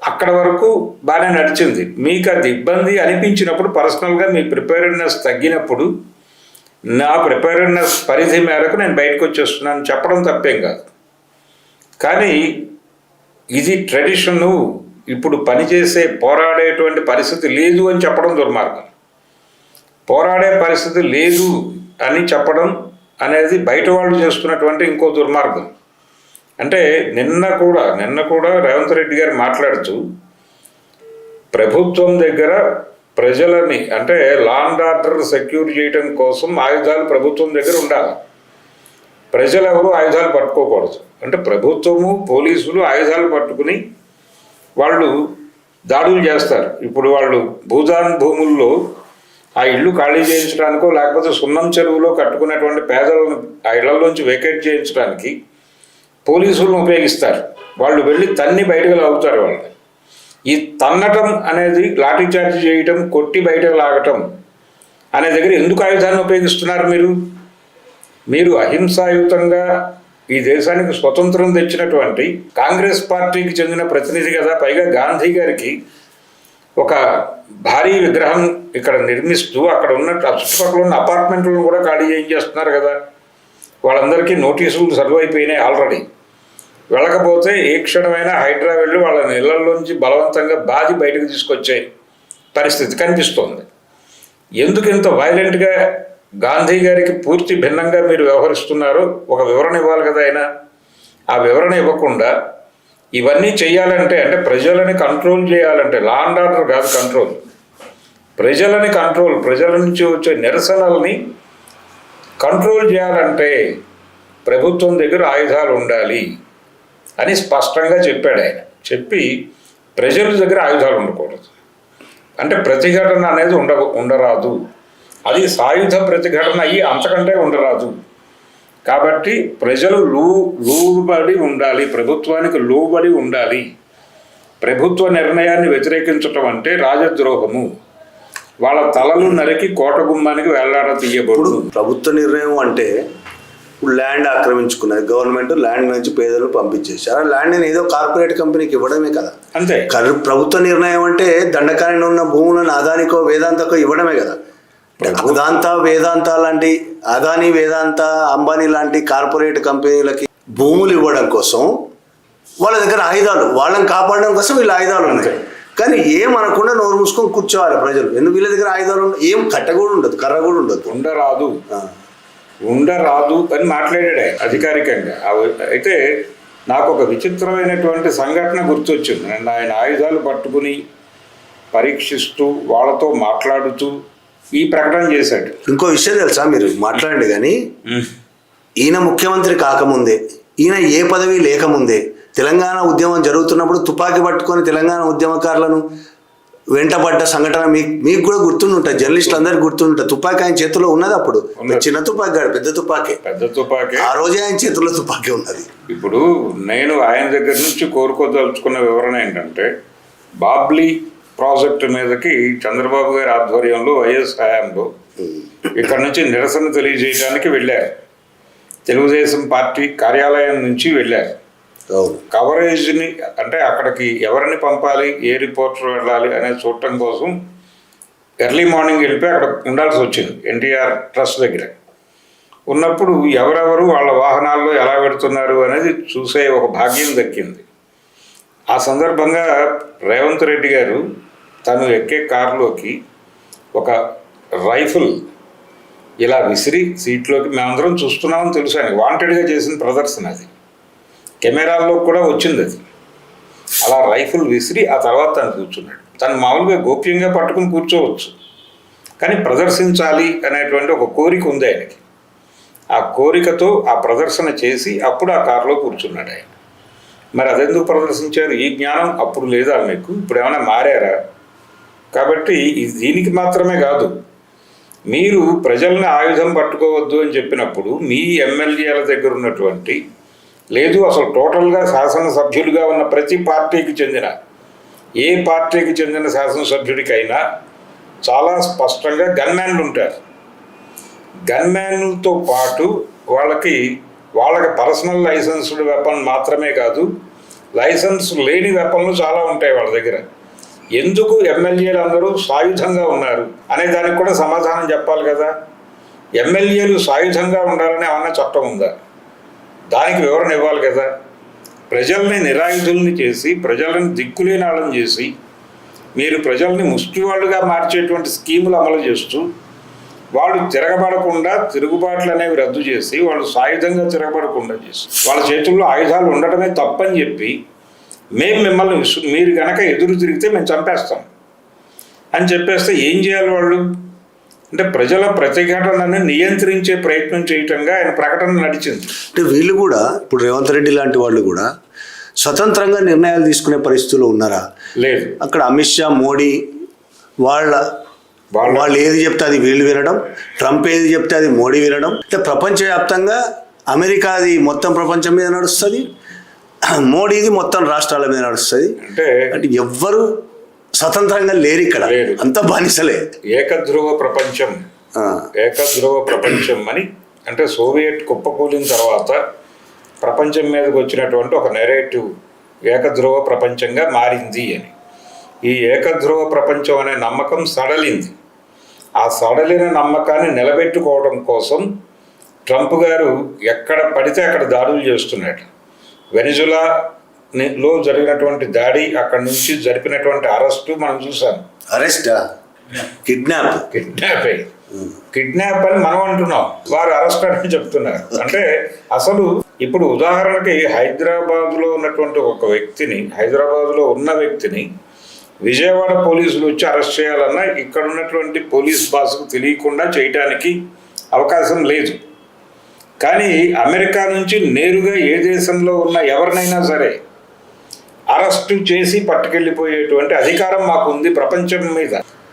అక్కడ వరకు బాగానే నడిచింది. మీకు అది ఇబ్బంది అనిపించినప్పుడు పర్సనల్గా మీ ప్రిపేర్డ్నెస్ తగ్గినప్పుడు నా ప్రిపేర్డ్నెస్ పరిధి మేరకు నేను బయటకు వచ్చేస్తున్నాను చెప్పడం తప్పేం కాదు. కానీ ఇది ట్రెడిషను, ఇప్పుడు పనిచేసే పోరాడేటువంటి పరిస్థితి లేదు అని చెప్పడం దుర్మార్గం. పోరాడే పరిస్థితి లేదు అని చెప్పడం అనేది బయట వాళ్ళు చేస్తున్నటువంటి ఇంకో దుర్మార్గం. అంటే నిన్న కూడా రేవంత్ రెడ్డి గారు మాట్లాడుతూ ప్రభుత్వం దగ్గర ప్రజలని, అంటే లా అండ్ ఆర్డర్ సెక్యూర్ చేయడం కోసం ఆయుధాలు ప్రభుత్వం దగ్గర ఉండాలి, ప్రజలు ఎవరు ఆయుధాలు పట్టుకోకూడదు. అంటే ప్రభుత్వము, పోలీసులు ఆయుధాలు పట్టుకుని వాళ్ళు దాడులు చేస్తారు. ఇప్పుడు వాళ్ళు భూదాన్ భూముల్లో ఆ ఇళ్ళు ఖాళీ చేయించడానికో లేకపోతే సున్నం చెరువులో కట్టుకున్నటువంటి పేదలను ఆ ఇళ్లలోంచి వేకేట్ చేయించడానికి పోలీసులను ఉపయోగిస్తారు. వాళ్ళు వెళ్ళి తన్ని బయటకు లాగుతారు. వాళ్ళని ఈ తన్నటం అనేది, లాఠీ చార్జ్ చేయటం, కొట్టి బయటకు లాగటం అనే దగ్గర ఎందుకు ఆయుధాన్ని ఉపయోగిస్తున్నారు? మీరు అహింసాయుతంగా ఈ దేశానికి స్వతంత్రం తెచ్చినటువంటి కాంగ్రెస్ పార్టీకి చెందిన ప్రతినిధి కదా, పైగా గాంధీ గారికి ఒక భారీ విగ్రహం ఇక్కడ నిర్మిస్తూ అక్కడ ఉన్న చుట్టుపక్కల ఉన్న అపార్ట్మెంట్లను కూడా ఖాళీ చేస్తున్నారు కదా. వాళ్ళందరికీ నోటీసులు సర్వ్ అయిపోయినాయి ఆల్రెడీ. వెళ్ళకపోతే ఏ క్షణమైనా హైడ్రా వెళ్ళి వాళ్ళ ఇళ్లలోంచి బలవంతంగా బాధి బయటకు తీసుకొచ్చే పరిస్థితి కనిపిస్తోంది. ఎందుకు ఇంత వైలెంట్గా గాంధీ గారికి పూర్తి భిన్నంగా మీరు వ్యవహరిస్తున్నారో ఒక వివరణ ఇవ్వాలి కదా ఆయన. ఆ వివరణ ఇవ్వకుండా ఇవన్నీ చేయాలంటే, అంటే ప్రజలని కంట్రోల్ చేయాలంటే, లా అండ్ ఆర్డర్ కాదు కంట్రోల్, ప్రజలని కంట్రోల్, ప్రజల నుంచి వచ్చే నిరసనల్ని కంట్రోల్ చేయాలంటే ప్రభుత్వం దగ్గర ఆయుధాలు ఉండాలి అని స్పష్టంగా చెప్పాడు ఆయన. చెప్పి ప్రజల దగ్గర ఆయుధాలు ఉండకూడదు, అంటే ప్రతిఘటన అనేది ఉండరాదు, అది సాయుధ ప్రతిఘటన అయ్యి అంతకంటే ఉండరాదు. కాబట్టి ప్రజలు లోబడి ఉండాలి, ప్రభుత్వానికి లోబడి ఉండాలి. ప్రభుత్వ నిర్ణయాన్ని వ్యతిరేకించటం అంటే రాజద్రోహము, వాళ్ళ తలలు నరికి కోట గుమ్మానికి వేలాడ తీయబడు. ప్రభుత్వ నిర్ణయం అంటే ఇప్పుడు ల్యాండ్ ఆక్రమించుకున్నది గవర్నమెంట్, ల్యాండ్ నుంచి పేదలు పంపించేశారు. ఆ ల్యాండ్ని ఏదో కార్పొరేట్ కంపెనీకి ఇవ్వడమే కదా అంతే. ప్రభుత్వ నిర్ణయం అంటే దండకారణ్యం ఉన్న భూములను అదానికో వేదాంతకో ఇవ్వడమే కదా. వేదాంత లాంటి అదాని, వేదాంత, అంబానీ లాంటి కార్పొరేట్ కంపెనీలకి భూములు ఇవ్వడం కోసం వాళ్ళ దగ్గర ఆయుధాలు, వాళ్ళని కాపాడడం కోసం వీళ్ళ ఆయుధాలు ఉన్నాయి. కానీ ఏమనకుండా నోరు మూసుకొని కూర్చోవాలి ప్రజలు. ఎందుకు వీళ్ళ దగ్గర ఆయుధాలు ఏం కట్ట కూడా ఉండదు, కర్ర కూడా ఉండదు. ఉండరాదు అని మాట్లాడాడు ఆయన అధికారికంగా. అయితే నాకు ఒక విచిత్రమైనటువంటి సంఘటన గుర్తొచ్చింది. ఆయన ఆయుధాలు పట్టుకుని పరీక్షిస్తూ వాళ్ళతో మాట్లాడుతూ ఈ ప్రకటన చేశాడు. ఇంకో విషయం తెలుసా, మీరు మాట్లాడండి కానీ ఈయన ముఖ్యమంత్రి కాకముందే, ఈయన ఏ పదవి లేకముందే తెలంగాణ ఉద్యమం జరుగుతున్నప్పుడు తుపాకీ పట్టుకొని తెలంగాణ ఉద్యమకారులను వెంటబడ్డ సంఘటన మీకు కూడా గుర్తుంటుంది, జర్నలిస్టులు అందరికీ గుర్తుంటుంది. తుపాకీ ఆయన చేతిలో ఉన్నది అప్పుడు, చిన్న తుపాకీ కాదు, పెద్ద తుపాకీ. ఆ రోజే ఆయన చేతిలో తుపాకీ ఉన్నది. ఇప్పుడు నేను ఆయన దగ్గర నుంచి కోరుకోదలుచుకున్న వివరణ ఏంటంటే, బాబ్లీ ప్రాజెక్టు మీదకి చంద్రబాబు గారి ఆధ్వర్యంలో వైఎస్ హయాంలో ఇక్కడ నుంచి నిరసన తెలియజేయడానికి వెళ్ళారు. తెలుగుదేశం పార్టీ కార్యాలయం నుంచి వెళ్ళారు. కవరేజ్ని అంటే అక్కడికి ఎవరిని పంపాలి, ఏ రిపోర్టర్ వెళ్ళాలి అనేది చూడటం కోసం ఎర్లీ మార్నింగ్ వెళ్ళిపోయి అక్కడ ఉండాల్సి వచ్చింది. ఎన్టీఆర్ ట్రస్ట్ దగ్గర ఉన్నప్పుడు ఎవరెవరు వాళ్ళ వాహనాల్లో ఎలా పెడుతున్నారు అనేది చూసే ఒక భాగ్యం దక్కింది. ఆ సందర్భంగా రేవంత్ రెడ్డి గారు తను ఎక్కే కారులోకి ఒక రైఫిల్ ఇలా విసిరి సీట్లోకి, మేమందరం చూస్తున్నామని తెలుసు, ఆయన వాంటెడ్గా చేసిన ప్రదర్శన అది, కెమెరాల్లో కూడా వచ్చింది అది. అలా రైఫిల్ విసిరి ఆ తర్వాత తను కూర్చున్నాడు. తను మామూలుగా గోప్యంగా పట్టుకుని కూర్చోవచ్చు, కానీ ప్రదర్శించాలి అనేటువంటి ఒక కోరిక ఉంది ఆయనకి. ఆ కోరికతో ఆ ప్రదర్శన చేసి అప్పుడు ఆ కారులో కూర్చున్నాడు ఆయన. మరి అదెందుకు ప్రదర్శించారు? ఈ జ్ఞానం అప్పుడు లేదా మీకు? ఇప్పుడు ఏమైనా మారారా? కాబట్టి దీనికి మాత్రమే కాదు, మీరు ప్రజల్ని ఆయుధం పట్టుకోవద్దు అని చెప్పినప్పుడు మీ ఎమ్మెల్యేల దగ్గర ఉన్నటువంటి, లేదు అసలు టోటల్గా శాసనసభ్యులుగా ఉన్న ప్రతి పార్టీకి చెందిన, ఏ పార్టీకి చెందిన శాసనసభ్యుడికైనా చాలా స్పష్టంగా గన్మ్యాన్లు ఉంటారు. గన్మ్యాన్లతో పాటు వాళ్ళకి పర్సనల్ లైసెన్స్డ్ వెపన్ మాత్రమే కాదు, లైసెన్స్ లేని వెపన్లు చాలా ఉంటాయి వాళ్ళ దగ్గర. ఎందుకు ఎమ్మెల్యేలు అందరూ సాయుధంగా ఉన్నారు అనే దానికి కూడా సమాధానం చెప్పాలి కదా. ఎమ్మెల్యేలు సాయుధంగా ఉండాలని ఏమన్నా చట్టం ఉందా? దానికి వివరణ ఇవ్వాలి కదా. ప్రజల్ని నిరాయుధుల్ని చేసి, ప్రజలను దిక్కులేని వాళ్ళని చేసి, మీరు ప్రజల్ని ముష్టివాళ్ళుగా మార్చేటువంటి స్కీములు అమలు చేస్తూ, వాళ్ళు తిరగబడకుండా, తిరుగుబాట్లు అనేవి రద్దు చేసి, వాళ్ళు సాయుధంగా తిరగబడకుండా చేసి, వాళ్ళ చేతుల్లో ఆయుధాలు ఉండటమే తప్పని చెప్పి, మేము మిమ్మల్ని మీరు కనుక ఎదురు తిరిగితే మేము చంపేస్తాం అని చెప్పేస్తే ఏం చేయాలి వాళ్ళు? అంటే ప్రజల ప్రతిఘటనని నియంత్రించే ప్రయత్నం చేయటంగా ఆయన ప్రకటన నడిచింది. అంటే వీళ్ళు కూడా ఇప్పుడు రేవంత్ రెడ్డి లాంటి వాళ్ళు కూడా స్వతంత్రంగా నిర్ణయాలు తీసుకునే పరిస్థితుల్లో ఉన్నారా? లేదు. అక్కడ అమిత్ షా, మోడీ వాళ్ళు ఏది చెప్తే అది వీళ్ళు వినడం, ట్రంప్ ఏది చెప్తే అది మోడీ వినడం. అంటే ప్రపంచవ్యాప్తంగా అమెరికాది మొత్తం ప్రపంచం మీద నడుస్తుంది, మోడీది మొత్తం రాష్ట్రాల మీద నడుస్తుంది. అంటే ఎవ్వరు స్వతంత్రంగా లేరు ఇక్కడ, అంత బానిసలే. ఏకధ్రువ ప్రపంచం అని అంటే సోవియట్ కుప్పకూలిన తర్వాత ప్రపంచం మీదకి వచ్చినటువంటి ఒక నెరేటివ్ ఏకధ్రువ ప్రపంచంగా మారింది అని. ఈ ఏకధ్రువ ప్రపంచం అనే నమ్మకం సడలింది. ఆ సడలిన నమ్మకాన్ని నిలబెట్టుకోవడం కోసం ట్రంప్ గారు ఎక్కడ పడితే అక్కడ దాడులు చేస్తున్నాడు. వెనిజులాలో జరిగినటువంటి దాడి, అక్కడి నుంచి జరిపినటువంటి అరెస్టు మనం చూసాం. అరెస్టా? కిడ్నాప్ అని మనం అంటున్నాం, వారు అరెస్ట్ అని చెప్తున్నారు. అంటే అసలు ఇప్పుడు ఉదాహరణకి హైదరాబాద్లో ఉన్నటువంటి ఒక వ్యక్తిని, హైదరాబాద్లో ఉన్న వ్యక్తిని విజయవాడ పోలీసులు వచ్చి అరెస్ట్ చేయాలన్నా ఇక్కడ ఉన్నటువంటి పోలీస్ బాస్కు తెలియకుండా చేయటానికి అవకాశం లేదు. కానీ అమెరికా నుంచి నేరుగా ఏ దేశంలో ఉన్న ఎవరినైనా సరే అరెస్టు చేసి పట్టుకెళ్ళిపోయేటువంటి అధికారం మాకు ఉంది.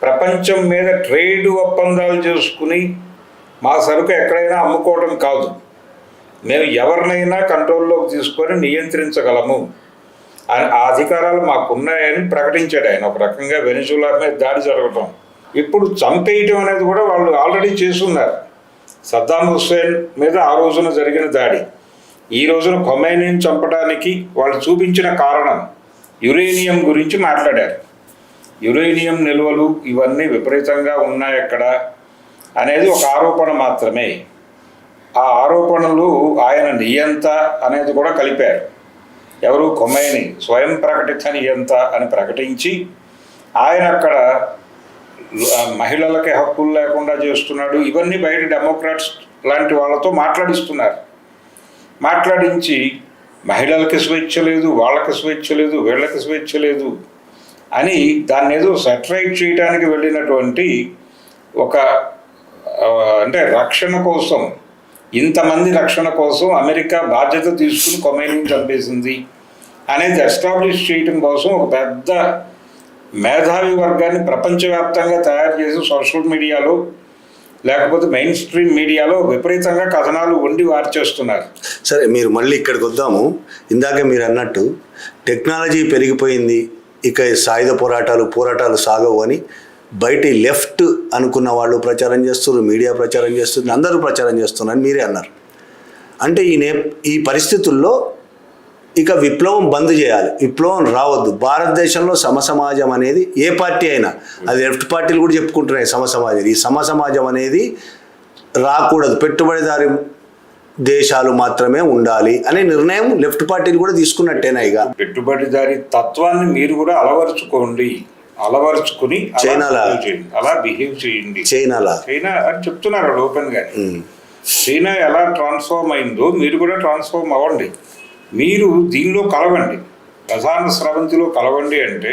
ప్రపంచం మీద ట్రేడ్ ఒప్పందాలు చేసుకుని మా సరుకు ఎక్కడైనా అమ్ముకోవడం కాదు, మేము ఎవరినైనా కంట్రోల్లోకి తీసుకొని నియంత్రించగలము, ఆ అధికారాలు మాకున్నాయని ప్రకటించాడు ఆయన. ఒక రకంగా వెనిజులా మీద దాడి జరగటం, ఇప్పుడు చంపేయటం అనేది కూడా వాళ్ళు ఆల్రెడీ చేస్తున్నారు. సద్దాం హుస్సేన్ మీద ఆ రోజున జరిగిన దాడి, ఈ రోజున ఖొమైనీని చంపడానికి వాళ్ళు చూపించిన కారణం యురేనియం గురించి మాట్లాడారు. యురేనియం నిల్వలు ఇవన్నీ విపరీతంగా ఉన్నాయి అక్కడ అనేది ఒక ఆరోపణ మాత్రమే. ఆ ఆరోపణలు ఆయన నియంత అనేది కూడా కలిపారు. ఎవరు? ఖొమైనీ స్వయం ప్రకటిత నియంత అని ప్రకటించి ఆయన అక్కడ మహిళలకి హక్కులు లేకుండా చేస్తున్నాడు. ఇవన్నీ బయట డెమోక్రాట్స్ లాంటి వాళ్ళతో మాట్లాడిస్తున్నారు. మాట్లాడించి మహిళలకి స్వేచ్ఛ లేదు, వాళ్ళకి స్వేచ్ఛ లేదు, వీళ్ళకి స్వేచ్ఛ లేదు అని దాన్ని ఏదో సెటరైట్ చేయడానికి వెళ్ళినటువంటి ఒక అంటే రక్షణ కోసం, ఇంతమంది రక్షణ కోసం అమెరికా బాధ్యత తీసుకుని ఖొమైనీని చంపేసింది అనేది ఎస్టాబ్లిష్ చేయడం కోసం ఒక పెద్ద మేధావి వర్గాన్ని ప్రపంచవ్యాప్తంగా తయారు చేసి సోషల్ మీడియాలో లేకపోతే మెయిన్ స్ట్రీమ్ మీడియాలో విపరీతంగా కథనాలు వండి వార్చేస్తున్నారు. సరే, మీరు మళ్ళీ ఇక్కడికి వద్దాము. ఇందాక మీరు అన్నట్టు టెక్నాలజీ పెరిగిపోయింది, ఇక సాయుధ పోరాటాలు సాగవు అని బయట లెఫ్ట్ అనుకున్న వాళ్ళు ప్రచారం చేస్తున్నారు, మీడియా ప్రచారం చేస్తుంది, అందరూ ప్రచారం చేస్తున్నారని మీరే అన్నారు. అంటే ఈ పరిస్థితుల్లో ఇక విప్లవం బంద్ చేయాలి, విప్లవం రావద్దు. భారతదేశంలో సమసమాజం అనేది ఏ పార్టీ అయినా, అది లెఫ్ట్ పార్టీలు కూడా చెప్పుకుంటున్నాయి సమసమాజం. ఈ సమసమాజం అనేది రాకూడదు, పెట్టుబడిదారి దేశాలు మాత్రమే ఉండాలి అనే నిర్ణయం లెఫ్ట్ పార్టీలు కూడా తీసుకున్నట్టేనా? ఇక పెట్టుబడిదారి తత్వాన్ని మీరు కూడా అలవరుచుకుని అలా బిహేవ్ చేయండి. చైనా అని చెప్తున్నారు ఓపెన్ గా. చైనా ఎలా ట్రాన్స్ఫార్మ్ అయిందో మీరు కూడా ట్రాన్స్ఫార్మ్ అవ్వండి. మీరు దీనిలో కలవండి, ప్రధాన స్రవంతిలో కలవండి. అంటే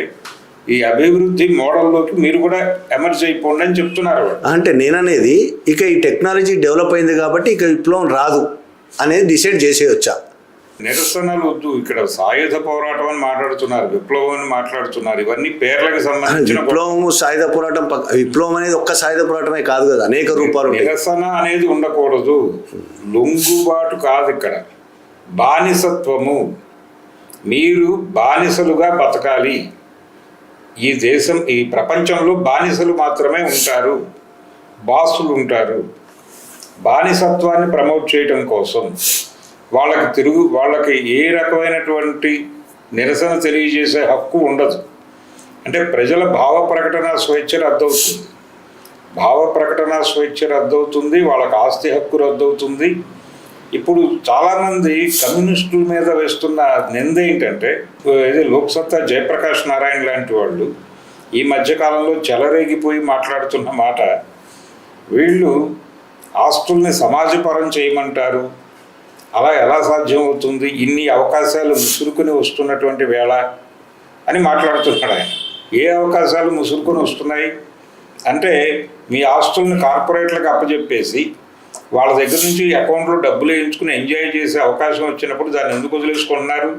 ఈ అభివృద్ధి మోడల్లోకి మీరు కూడా ఎమర్జ్ అయిపోండి అని చెప్తున్నారు. అంటే నేననేది ఇక ఈ టెక్నాలజీ డెవలప్ అయింది కాబట్టి ఇక విప్లవం రాదు అనేది డిసైడ్ చేసేయొచ్చా? నిరసనలు వద్దు, ఇక్కడ సాయుధ పోరాటం అని మాట్లాడుతున్నారు, విప్లవం అని మాట్లాడుతున్నారు. ఇవన్నీ పేర్లకు సంబంధించిన విప్లవం, సాయుధ పోరాటం. విప్లవం అనేది ఒక్క సాయుధ పోరాటమే కాదు కదా, అనేక రూపాలు. నిరసన అనేది ఉండకూడదు, లొంగుబాటు కాదు, ఇక్కడ బానిసత్వము. మీరు బానిసలుగా బతకాలి. ఈ ప్రపంచంలో బానిసలు మాత్రమే ఉంటారు, బాసులు ఉంటారు. బానిసత్వాన్ని ప్రమోట్ చేయడం కోసం వాళ్ళకి ఏ రకమైనటువంటి నిరసన తెలియజేసే హక్కు ఉండదు. అంటే ప్రజల భావ ప్రకటన స్వేచ్ఛ రద్దవుతుంది, వాళ్ళకి ఆస్తి హక్కు రద్దవుతుంది. ఇప్పుడు చాలామంది కమ్యూనిస్టుల మీద వేస్తున్న నింద ఏంటంటే, ఇది లోక్సత్తా జయప్రకాష్ నారాయణ లాంటి వాళ్ళు ఈ మధ్యకాలంలో చెలరేగిపోయి మాట్లాడుతున్న మాట, వీళ్ళు ఆస్తుల్ని సమాజపరం చేయమంటారు, అలా ఎలా సాధ్యం అవుతుంది, ఇన్ని అవకాశాలు ముసురుకుని వస్తున్నటువంటి వేళ అని మాట్లాడుతున్నాడు ఆయన. ఏ అవకాశాలు ముసురుకొని వస్తున్నాయి అంటే, మీ ఆస్తుల్ని కార్పొరేట్లకు అప్పచెప్పేసి వాళ్ళ దగ్గర నుంచి అకౌంట్లో డబ్బులు వేయించుకుని ఎంజాయ్ చేసే అవకాశం వచ్చినప్పుడు దాన్ని ఎందుకు వదిలేసుకుంటున్నారు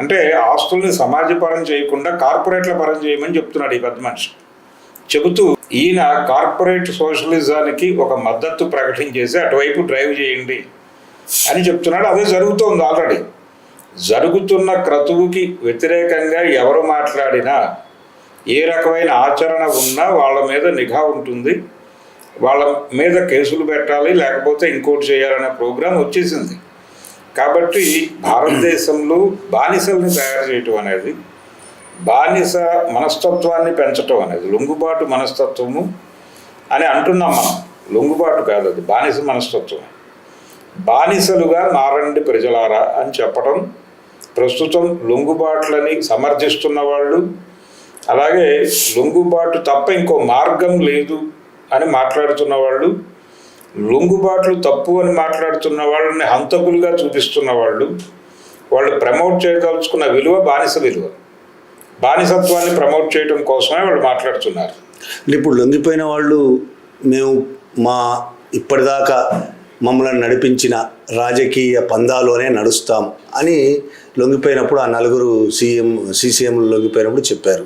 అంటే, ఆస్తుల్ని సమాజపరం చేయకుండా కార్పొరేట్ల పరం చేయమని చెప్తున్నాడు ఈ పెద్ద మనిషి. చెబుతూ ఈయన కార్పొరేట్ సోషలిజానికి ఒక మద్దతు ప్రకటించేసి అటువైపు డ్రైవ్ చేయండి అని చెప్తున్నాడు. అదే జరుగుతోంది. ఆల్రెడీ జరుగుతున్న క్రతువుకి వ్యతిరేకంగా ఎవరు మాట్లాడినా, ఏ రకమైన ఆచరణ ఉన్నా వాళ్ళ మీద నిఘా ఉంటుంది, వాళ్ళ మీద కేసులు పెట్టాలి, లేకపోతే ఇంకోటి చేయాలనే ప్రోగ్రాం వచ్చేసింది. కాబట్టి భారతదేశంలో బానిసల్ని తయారు చేయటం అనేది బానిస మనస్తత్వాన్ని పెంచటం అనేది లొంగుబాటు మనస్తత్వము అని అంటున్నాం మనం. లొంగుబాటు కాదు, అది బానిస మనస్తత్వం. బానిసలుగా మారండి ప్రజలారా అని చెప్పడం ప్రస్తుతం లొంగుబాట్లని సమర్థిస్తున్న వాళ్ళు, అలాగే లొంగుబాటు తప్ప ఇంకో మార్గం లేదు అని మాట్లాడుతున్న వాళ్ళు, లొంగుబాట్లు తప్పు అని మాట్లాడుతున్న వాళ్ళని హంతకులుగా చూపిస్తున్న వాళ్ళు, వాళ్ళు ప్రమోట్ చేయదలుచుకున్న విలువ బానిస విలువ, బానిసత్వాన్ని ప్రమోట్ చేయడం కోసమే వాళ్ళు మాట్లాడుతున్నారు. ఇప్పుడు లొంగిపోయిన వాళ్ళు మేము ఇప్పటిదాకా మమ్మల్ని నడిపించిన రాజకీయ పందాలోనే నడుస్తాం అని లొంగిపోయినప్పుడు ఆ నలుగురు సీసీఎంలు లొంగిపోయినప్పుడు చెప్పారు.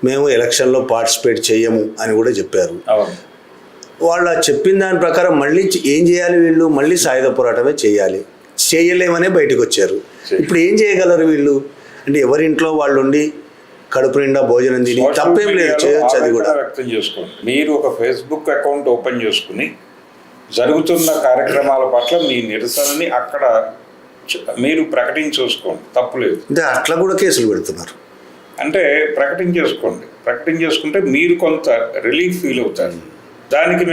మేము ఎలక్షన్లో పార్టిసిపేట్ చేయము అని కూడా చెప్పారు. వాళ్ళు చెప్పిన దాని ప్రకారం మళ్ళీ ఏం చేయాలి, వీళ్ళు మళ్ళీ సాయుధ పోరాటమే చేయాలి, చేయలేమనే బయటకు వచ్చారు. ఇప్పుడు ఏం చేయగలరు వీళ్ళు? అంటే ఎవరింట్లో వాళ్ళు ఉండి కడుపు నిండా భోజనం తిని తప్పేం లేదు, చేయొచ్చు. అది కూడా వ్యక్తం చేసుకోండి. మీరు ఒక ఫేస్బుక్ అకౌంట్ ఓపెన్ చేసుకుని జరుగుతున్న కార్యక్రమాల పట్ల మీ నిరసనని అక్కడ మీరు ప్రకటించేసుకోండి, తప్పులేదు. అంటే అట్లా కూడా కేసులు పెడుతున్నారు. అంటే ప్రకటించేసుకోండి, ప్రకటించేసుకుంటే మీరు కొంత రిలీఫ్ ఫీల్ అవుతారు. దానికి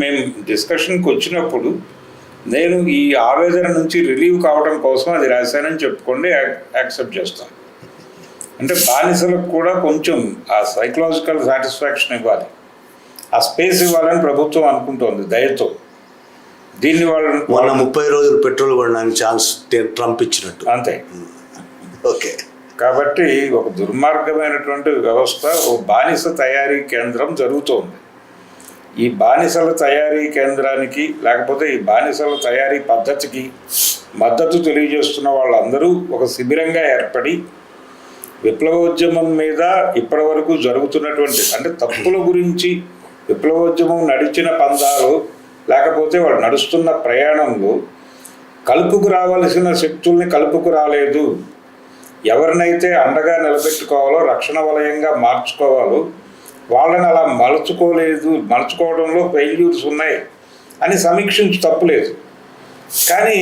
మేము డిస్కషన్కి వచ్చినప్పుడు నేను ఈ ఆవేదన నుంచి రిలీవ్ కావడం కోసం అది రాశానని చెప్పుకోండి, యాక్సెప్ట్ చేస్తాను. అంటే బానిసలకు కూడా కొంచెం ఆ సైకలాజికల్ సాటిస్ఫాక్షన్ ఇవ్వాలి, ఆ స్పేస్ ఇవ్వాలని ప్రభుత్వం అనుకుంటోంది దయతో. దీన్ని వాళ్ళు 30 రోజులు పెట్రోల్ కొనడానికి ఛాన్స్ ట్రంప్ ఇచ్చినట్టు అంతే. ఓకే. కాబట్టి ఒక దుర్మార్గమైనటువంటి వ్యవస్థ, ఓ బానిస తయారీ కేంద్రం జరుగుతోంది. ఈ బానిసల తయారీ కేంద్రానికి లేకపోతే ఈ బానిసల తయారీ పద్ధతికి మద్దతు తెలియజేస్తున్న వాళ్ళందరూ ఒక శిబిరంగా ఏర్పడి విప్లవోద్యమం మీద ఇప్పటి వరకు జరుగుతున్నటువంటి అంటే తప్పుల గురించి విప్లవోద్యమం నడిచిన పందాలు లేకపోతే వాళ్ళు నడుస్తున్న ప్రయాణంలో కలుపుకు రావాల్సిన శక్తుల్ని కలుపుకు రాలేదు, ఎవరినైతే అండగా నిలబెట్టుకోవాలో రక్షణ వలయంగా మార్చుకోవాలో వాళ్ళని అలా మలుచుకోవడంలో ఫెయిల్యూర్స్ ఉన్నాయి అని సమీక్షించి తప్పులేదు. కానీ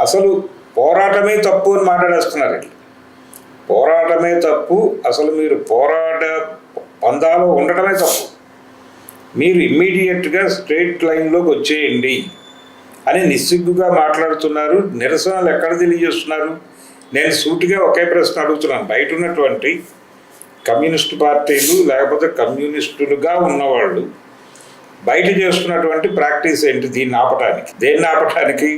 అసలు పోరాటమే తప్పు అని మాట్లాడేస్తున్నారు. పోరాటమే తప్పు, అసలు మీరు పోరాట పందాలో ఉండటమే తప్పు, మీరు ఇమ్మీడియట్గా స్ట్రైట్ లైన్లోకి వచ్చేయండి అని నిస్సిగ్గుగా మాట్లాడుతున్నారు. నిరసనలు ఎక్కడ తెలియజేస్తున్నారు? నేను సూటిగా ఒకే ప్రశ్న అడుగుతున్నాను. బయట ఉన్నటువంటి కమ్యూనిస్టు పార్టీలు లేకపోతే కమ్యూనిస్టులుగా ఉన్నవాళ్ళు బయట చేస్తున్నటువంటి ప్రాక్టీస్ ఏంటి? దేన్ని ఆపటానికి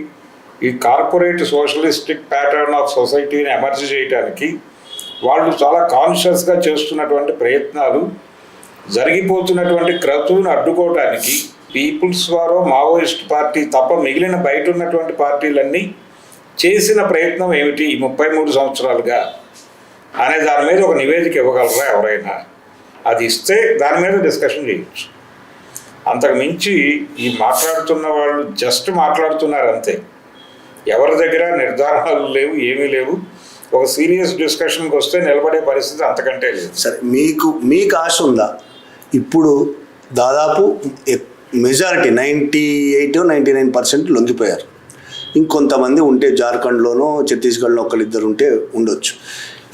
ఈ కార్పొరేట్ సోషలిస్టిక్ ప్యాటర్న్ ఆఫ్ సొసైటీని ఎమర్జ్ చేయడానికి వాళ్ళు చాలా కాన్షియస్గా చేస్తున్నటువంటి ప్రయత్నాలు, జరిగిపోతున్నటువంటి క్రతువును అడ్డుకోవడానికి పీపుల్స్ వారో మావోయిస్ట్ పార్టీ తప్ప మిగిలిన బయట ఉన్నటువంటి పార్టీలన్నీ చేసిన ప్రయత్నం ఏమిటి ఈ 33 సంవత్సరాలుగా అనే దాని మీద ఒక నివేదిక ఇవ్వగలరా ఎవరైనా? అది ఇస్తే దాని మీద డిస్కషన్ చేయొచ్చు. అంతకు మించి ఈ మాట్లాడుతున్న వాళ్ళు జస్ట్ మాట్లాడుతున్నారు అంతే. ఎవరి దగ్గర నిర్ధారణలు లేవు, ఏమీ లేవు. ఒక సీరియస్ డిస్కషన్కి వస్తే నిలబడే పరిస్థితి అంతకంటే లేదు. సరే, మీకు ఆశ ఉందా? ఇప్పుడు దాదాపు మెజారిటీ 98-99% లొంగిపోయారు. ఇంకొంతమంది ఉంటే జార్ఖండ్లోనో ఛత్తీస్గఢ్లో ఒకరిద్దరు ఉంటే ఉండొచ్చు.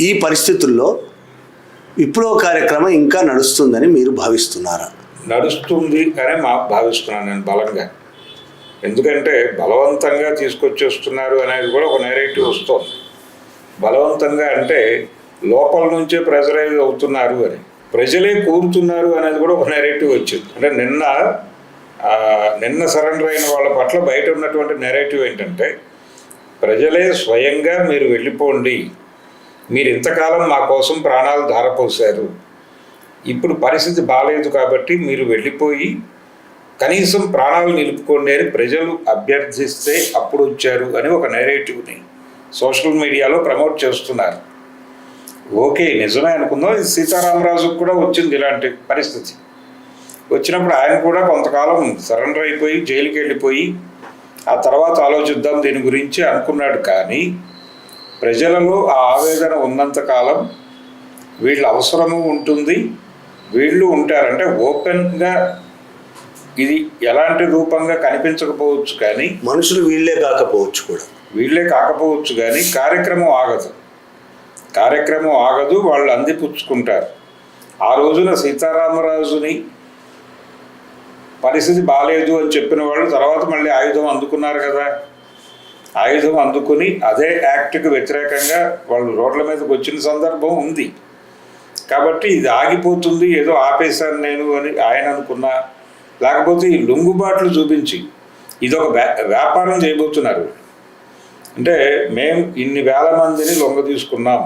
ఈ పరిస్థితుల్లో విప్లవ కార్యక్రమం ఇంకా నడుస్తుందని మీరు భావిస్తున్నారా? నడుస్తుంది అనే భావిస్తున్నాను నేను బలంగా. ఎందుకంటే బలవంతంగా తీసుకొచ్చేస్తున్నారు అనేది కూడా ఒక నెరేటివ్ వస్తుంది. బలవంతంగా అంటే లోపల నుంచే ప్రెజరైజ్ అవుతున్నారు అని, ప్రజలే కోరుతున్నారు అనేది కూడా ఒక నెరేటివ్ వచ్చింది. అంటే నిన్న సరెండర్ అయిన వాళ్ళ పట్ల బయట ఉన్నటువంటి నెరేటివ్ ఏంటంటే ప్రజలే స్వయంగా మీరు వెళ్ళిపోండి, మీరు ఇంతకాలం మా కోసం ప్రాణాలు ధారపోసారు, ఇప్పుడు పరిస్థితి బాగాలేదు కాబట్టి మీరు వెళ్ళిపోయి కనీసం ప్రాణాలు నిలుపుకోండి అని ప్రజలు అభ్యర్థిస్తే అప్పుడు వచ్చారు అని ఒక నెరేటివ్ని సోషల్ మీడియాలో ప్రమోట్ చేస్తున్నారు. ఓకే, నిజమే అనుకుందాం. సీతారామరాజుకు కూడా వచ్చింది ఇలాంటి పరిస్థితి. వచ్చినప్పుడు ఆయన కూడా కొంతకాలం సరెండర్ అయిపోయి జైలుకి వెళ్ళిపోయి ఆ తర్వాత ఆలోచిద్దాం దీని గురించి అనుకున్నాడు. కానీ ప్రజలలో ఆ ఆవేదన ఉన్నంతకాలం వీళ్ళ అవసరము ఉంటుంది, వీళ్ళు ఉంటారంటే ఓపెన్గా ఇది ఎలాంటి రూపంగా కనిపించకపోవచ్చు కానీ మనుషులు వీళ్ళే కాకపోవచ్చు కానీ కార్యక్రమం కార్యక్రమం ఆగదు, వాళ్ళు అందిపుచ్చుకుంటారు. ఆ రోజున సీతారామరాజుని పరిస్థితి బాగాలేదు అని చెప్పిన వాళ్ళు తర్వాత మళ్ళీ ఆయుధం అందుకున్నారు కదా. ఆయుధం అందుకుని అదే యాక్ట్కి వ్యతిరేకంగా వాళ్ళు రోడ్ల మీదకి వచ్చిన సందర్భం ఉంది. కాబట్టి ఇది ఆగిపోతుంది, ఏదో ఆపేశాను నేను అని ఆయన అనుకున్నా, లేకపోతే ఈ లొంగుబాట్లు చూపించి ఇదొక వ్యాపారం చేయబోతున్నారు. అంటే మేము ఇన్ని వేల మందిని లొంగ తీసుకున్నాం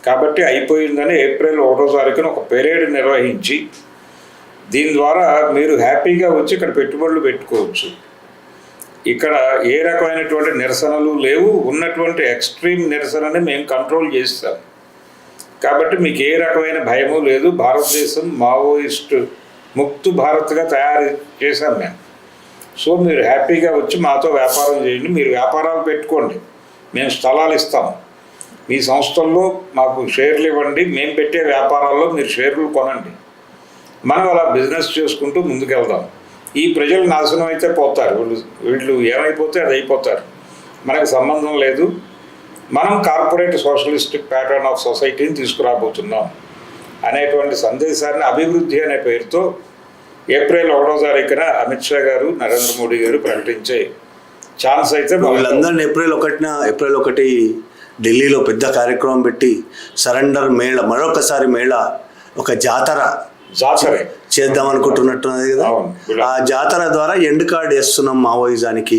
కాబట్టి అయిపోయిందని ఏప్రిల్ 1వ తారీఖున ఒక పెరేడ్ నిర్వహించి దీని ద్వారా మీరు హ్యాపీగా వచ్చి ఇక్కడ పెట్టుబడులు పెట్టుకోవచ్చు. ఇక్కడ ఏ రకమైనటువంటి నిరసనలు లేవు, ఉన్నటువంటి ఎక్స్ట్రీమ్ నిరసనని మేము కంట్రోల్ చేస్తాం. కాబట్టి మీకు ఏ రకమైన భయము లేదు. భారతదేశం మావోయిస్ట్ ముక్తు భారత్గా తయారు చేశాం మేము. సో మీరు హ్యాపీగా వచ్చి మాతో వ్యాపారం చేయండి, మీరు వ్యాపారాలు పెట్టుకోండి, మేము స్థలాలు ఇస్తాం, మీ సంస్థల్లో మాకు షేర్లు ఇవ్వండి, మేము పెట్టే వ్యాపారాల్లో మీరు షేర్లు కొనండి, మనం అలా బిజినెస్ చేసుకుంటూ ముందుకెళ్దాం. ఈ ప్రజలు నాశనం అయితే పోతారు, వీళ్ళు ఏమైపోతే అది అయిపోతారు, మనకు సంబంధం లేదు. మనం కార్పొరేట్ సోషలిస్టిక్ ప్యాటర్న్ ఆఫ్ సొసైటీని తీసుకురాబోతున్నాం అనేటువంటి సందేశాన్ని అభివృద్ధి అనే పేరుతో ఏప్రిల్ 1వ తారీఖున అమిత్ షా గారు, నరేంద్ర మోడీ గారు ప్రకటించే ఛాన్స్ అయితే వీళ్ళందరినీ ఏప్రిల్ 1 ఢిల్లీలో పెద్ద కార్యక్రమం పెట్టి సరెండర్ మేళ, మరొకసారి మేళ, ఒక జాతరే చేద్దాం అనుకుంటున్నట్టున్నది కదా. ఆ జాతర ద్వారా ఎండ్ కార్డ్ వేస్తున్నాం మావోయిజానికి,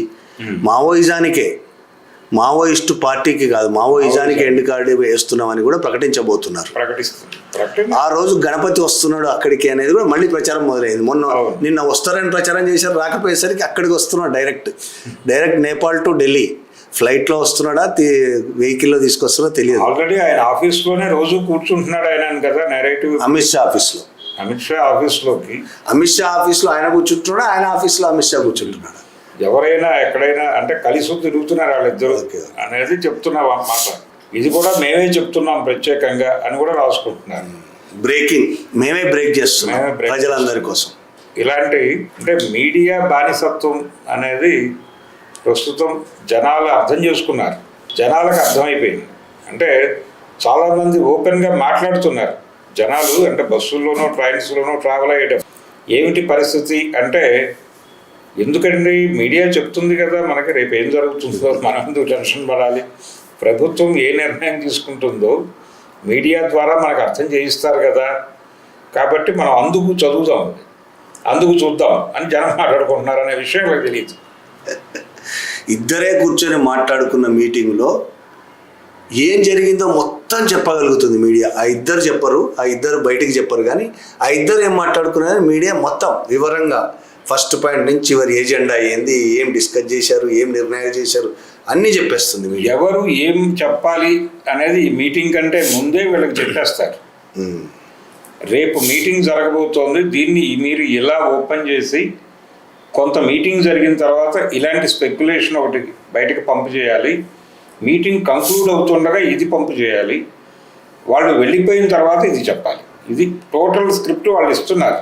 మావోయిస్టు పార్టీకి కాదు, మావోయిజానికి ఎండ్ కార్డు వేస్తున్నామని కూడా ప్రకటించబోతున్నారు. ఆ రోజు గణపతి వస్తున్నాడు అక్కడికి అనేది కూడా మళ్ళీ ప్రచారం మొదలైంది. నిన్న వస్తారని ప్రచారం చేశారు, రాకపోయేసరికి అక్కడికి వస్తున్నాడు డైరెక్ట్ నేపాల్ టు ఢిల్లీ ఫ్లైట్లో వస్తున్నాడా, వెహికల్లో తీసుకొస్తున్నా తెలియదు. ఆల్రెడీ ఆయన ఆఫీస్లోనే రోజు కూర్చుంటున్నాడు ఆయన కదా, నెరేటివ్ అమిత్ షా ఆఫీస్లో ఆయన కూర్చుంటున్నాడు, ఆయన ఆఫీస్లో అమిత్ షా కూర్చుంటున్నాడు. ఎవరైనా ఎక్కడైనా అంటే కలిసి తిరుగుతున్నారు వాళ్ళిద్దరు అనేది చెప్తున్నా మాట. ఇది కూడా మేమే చెప్తున్నాం ప్రత్యేకంగా అని కూడా రాసుకుంటున్నారు. బ్రేకింగ్, మేమే బ్రేక్ చేస్తున్నాం ప్రజలందరి కోసం. ఇలాంటి అంటే మీడియా బానిసత్వం అనేది ప్రస్తుతం జనాలు అర్థం చేసుకున్నారు, జనాలకు అర్థమైపోయింది. అంటే చాలామంది ఓపెన్గా మాట్లాడుతున్నారు జనాలు. అంటే బస్సుల్లోనో ట్రైన్స్లోనో ట్రావెల్ అయ్యేటప్పుడు ఏమిటి పరిస్థితి అంటే, ఎందుకండి మీడియా చెప్తుంది కదా మనకి రేపు ఏం జరుగుతుందో, మనం ఎందుకు టెన్షన్ పడాలి, ప్రభుత్వం ఏ నిర్ణయం తీసుకుంటుందో మీడియా ద్వారా మనకు అర్థం చేయిస్తారు కదా, కాబట్టి మనం అందుకు చదువుదాం, అందుకు చూద్దాం అని జనం మాట్లాడుకుంటున్నారు అనే విషయం నాకు తెలియదు. ఇద్దరే కూర్చొని మాట్లాడుకున్న మీటింగ్లో ఏం జరిగిందో మొత్తం చెప్పగలుగుతుంది మీడియా. ఆ ఇద్దరు చెప్పరు, ఆ ఇద్దరు బయటికి చెప్పరు, కానీ ఆ ఇద్దరు ఏం మాట్లాడుకున్నారని మీడియా మొత్తం వివరంగా ఫస్ట్ పాయింట్ నుంచి చివరి ఏజెండా ఏంది, ఏం డిస్కస్ చేశారు, ఏం నిర్ణయాలు చేశారు అన్నీ చెప్పేస్తుంది మీడియా. ఎవరు ఏం చెప్పాలి అనేది ఈ మీటింగ్ కంటే ముందే వీళ్ళకి చెప్పేస్తారు. రేపు మీటింగ్ జరగబోతోంది, దీన్ని మీరు ఇలా ఓపెన్ చేసి కొంత మీటింగ్ జరిగిన తర్వాత ఇలాంటి స్పెక్యులేషన్ ఒకటి బయటకు పంపు చేయాలి, మీటింగ్ కంక్లూడ్ అవుతుండగా ఇది పంపు చేయాలి, వాళ్ళు వెళ్ళిపోయిన తర్వాత ఇది చెప్పాలి. ఇది టోటల్ స్క్రిప్ట్ వాళ్ళు ఇస్తున్నారు.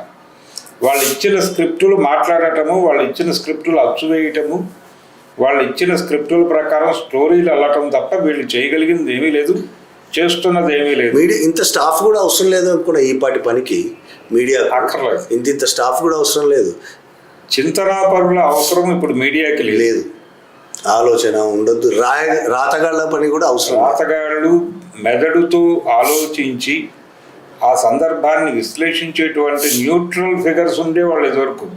వాళ్ళు ఇచ్చిన స్క్రిప్టులు మాట్లాడటము, వాళ్ళు ఇచ్చిన స్క్రిప్టులు అచ్చువేయటము, వాళ్ళు ఇచ్చిన స్క్రిప్టుల ప్రకారం స్టోరీలు అల్లటం తప్ప వీళ్ళు చేయగలిగింది ఏమీ లేదు, చేస్తున్నది ఏమీ లేదు. మీడియా ఇంత స్టాఫ్ కూడా అవసరం లేదు అనుకున్నా, ఈ పాటి పనికి మీడియా అక్కర్లేదు, ఇంత స్టాఫ్ కూడా అవసరం లేదు. చింతనాపరుల అవసరం ఇప్పుడు మీడియాకి లేదు. ఆలోచన ఉండొద్దు, రాతగాళ్ళ పని కూడా అవసరం. రాతగాళ్ళు మెదడుతో ఆలోచించి ఆ సందర్భాన్ని విశ్లేషించేటువంటి న్యూట్రల్ ఫిగర్స్ ఉండేవాళ్ళు ఇదివరకు,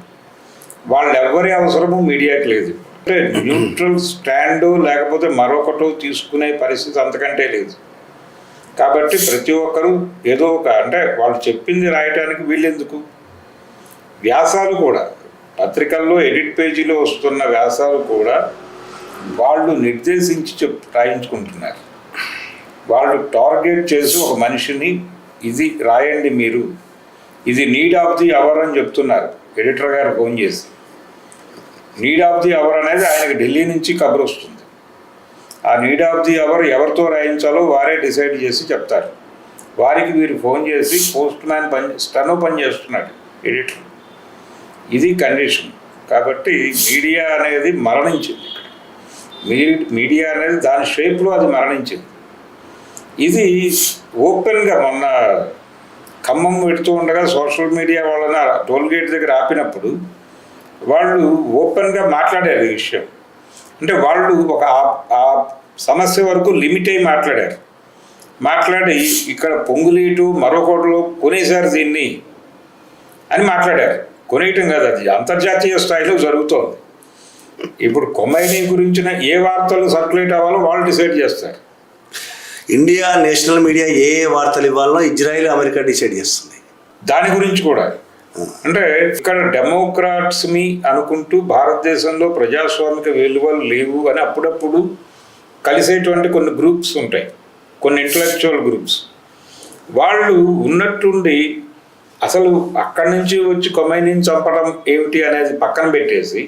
వాళ్ళు ఎవరి అవసరము మీడియాకి లేదు. అంటే న్యూట్రల్ స్టాండో లేకపోతే మరొకటో తీసుకునే పరిస్థితి అంతకంటే లేదు. కాబట్టి ప్రతి ఒక్కరూ ఏదో ఒక అంటే వాళ్ళు చెప్పింది రాయటానికి వీళ్ళెందుకు, వ్యాసాలు కూడా పత్రికల్లో ఎడిట్ పేజీలో వస్తున్న వ్యాసాలు కూడా వాళ్ళు నిర్దేశించి రాయించుకుంటున్నారు. వాళ్ళు టార్గెట్ చేసి ఒక మనిషిని ఇది రాయండి మీరు, ఇది నీడ్ ఆఫ్ ది అవర్ అని చెప్తున్నారు. ఎడిటర్ గారు ఫోన్ చేసి నీడ్ ఆఫ్ ది అవర్ అనేది ఆయనకి ఢిల్లీ నుంచి కబురు వస్తుంది. ఆ నీడ్ ఆఫ్ ది అవర్ ఎవరితో రాయించాలో వారే డిసైడ్ చేసి చెప్తారు. వారికి వీరు ఫోన్ చేసి పోస్ట్ మ్యాన్ స్టెనో పని చేస్తున్నాడు ఎడిటర్. ఇది కండిషన్. కాబట్టి మీడియా అనేది మరణించింది. మీడియా అనేది దాని షేప్లో అది మరణించింది. ఇది ఓపెన్గా మొన్న ఖమ్మం పెడుతూ ఉండగా సోషల్ మీడియా వాళ్ళని టోల్గేట్ దగ్గర ఆపినప్పుడు వాళ్ళు ఓపెన్గా మాట్లాడారు ఈ విషయం. అంటే వాళ్ళు ఒక ఆ సమస్య వరకు లిమిట్ అయి మాట్లాడి ఇక్కడ పొంగులీటు మరొకటిలో కొనేసారు దీన్ని అని మాట్లాడారు. కొనేయటం కాదు, అది అంతర్జాతీయ స్థాయిలో జరుగుతోంది. ఇప్పుడు కొమైనీ గురించిన ఏ వార్తలు సర్క్యులేట్ అవ్వాలో వాళ్ళు డిసైడ్ చేస్తారు. ఇండియా నేషనల్ మీడియా ఏ వార్తలు ఇవ్వాలో ఇజ్రాయిల్ అమెరికా డిసైడ్ చేస్తుంది. దాని గురించి కూడా అంటే ఇక్కడ డెమోక్రాట్స్ని అనుకుంటూ భారతదేశంలో ప్రజాస్వామిక విలువలు లేవు అని అప్పుడప్పుడు కలిసేటువంటి కొన్ని గ్రూప్స్ ఉంటాయి, కొన్ని ఇంటలెక్చువల్ గ్రూప్స్. వాళ్ళు ఉన్నట్టుండి అసలు అక్కడి నుంచి వచ్చి కొమైనీని చంపడం ఏమిటి అనేది పక్కన పెట్టేసి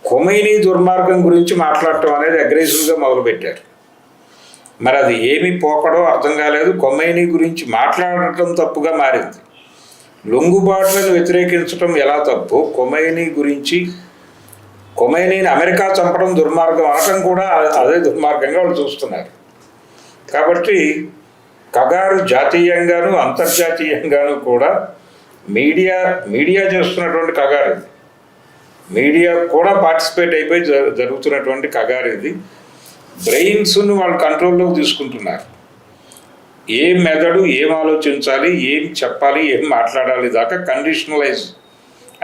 కొమైనీ దుర్మార్గం గురించి మాట్లాడటం అనేది అగ్రెసివ్గా మొదలుపెట్టారు. మరి అది ఏమి పోకడో అర్థం కాలేదు. కొమైనీ గురించి మాట్లాడటం తప్పుగా మారింది. లొంగుబాట్లను వ్యతిరేకించడం ఎలా తప్పు, కొమైనీని అమెరికా చంపడం దుర్మార్గం అనటం కూడా అదే దుర్మార్గంగా వాళ్ళు చూస్తున్నారు. కాబట్టి కగారు జాతీయంగాను అంతర్జాతీయంగాను కూడా మీడియా చేస్తున్నటువంటి కగారు ఇది. మీడియా కూడా పార్టిసిపేట్ అయిపోయి జరుగుతున్నటువంటి కగారు ఇది. బ్రెయిన్స్ను వాళ్ళు కంట్రోల్లోకి తీసుకుంటున్నారు. ఏం మెదడు, ఏం ఆలోచించాలి, ఏం చెప్పాలి, ఏం మాట్లాడాలి దాకా కండిషనలైజ్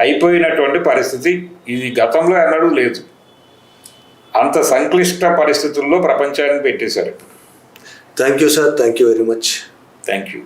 అయిపోయినటువంటి పరిస్థితి ఇది గతంలో ఎన్నడూ లేదు. అంత సంక్లిష్ట పరిస్థితుల్లో ప్రపంచాన్ని పెట్టేశారు. Thank you sir, thank you very much. Thank you.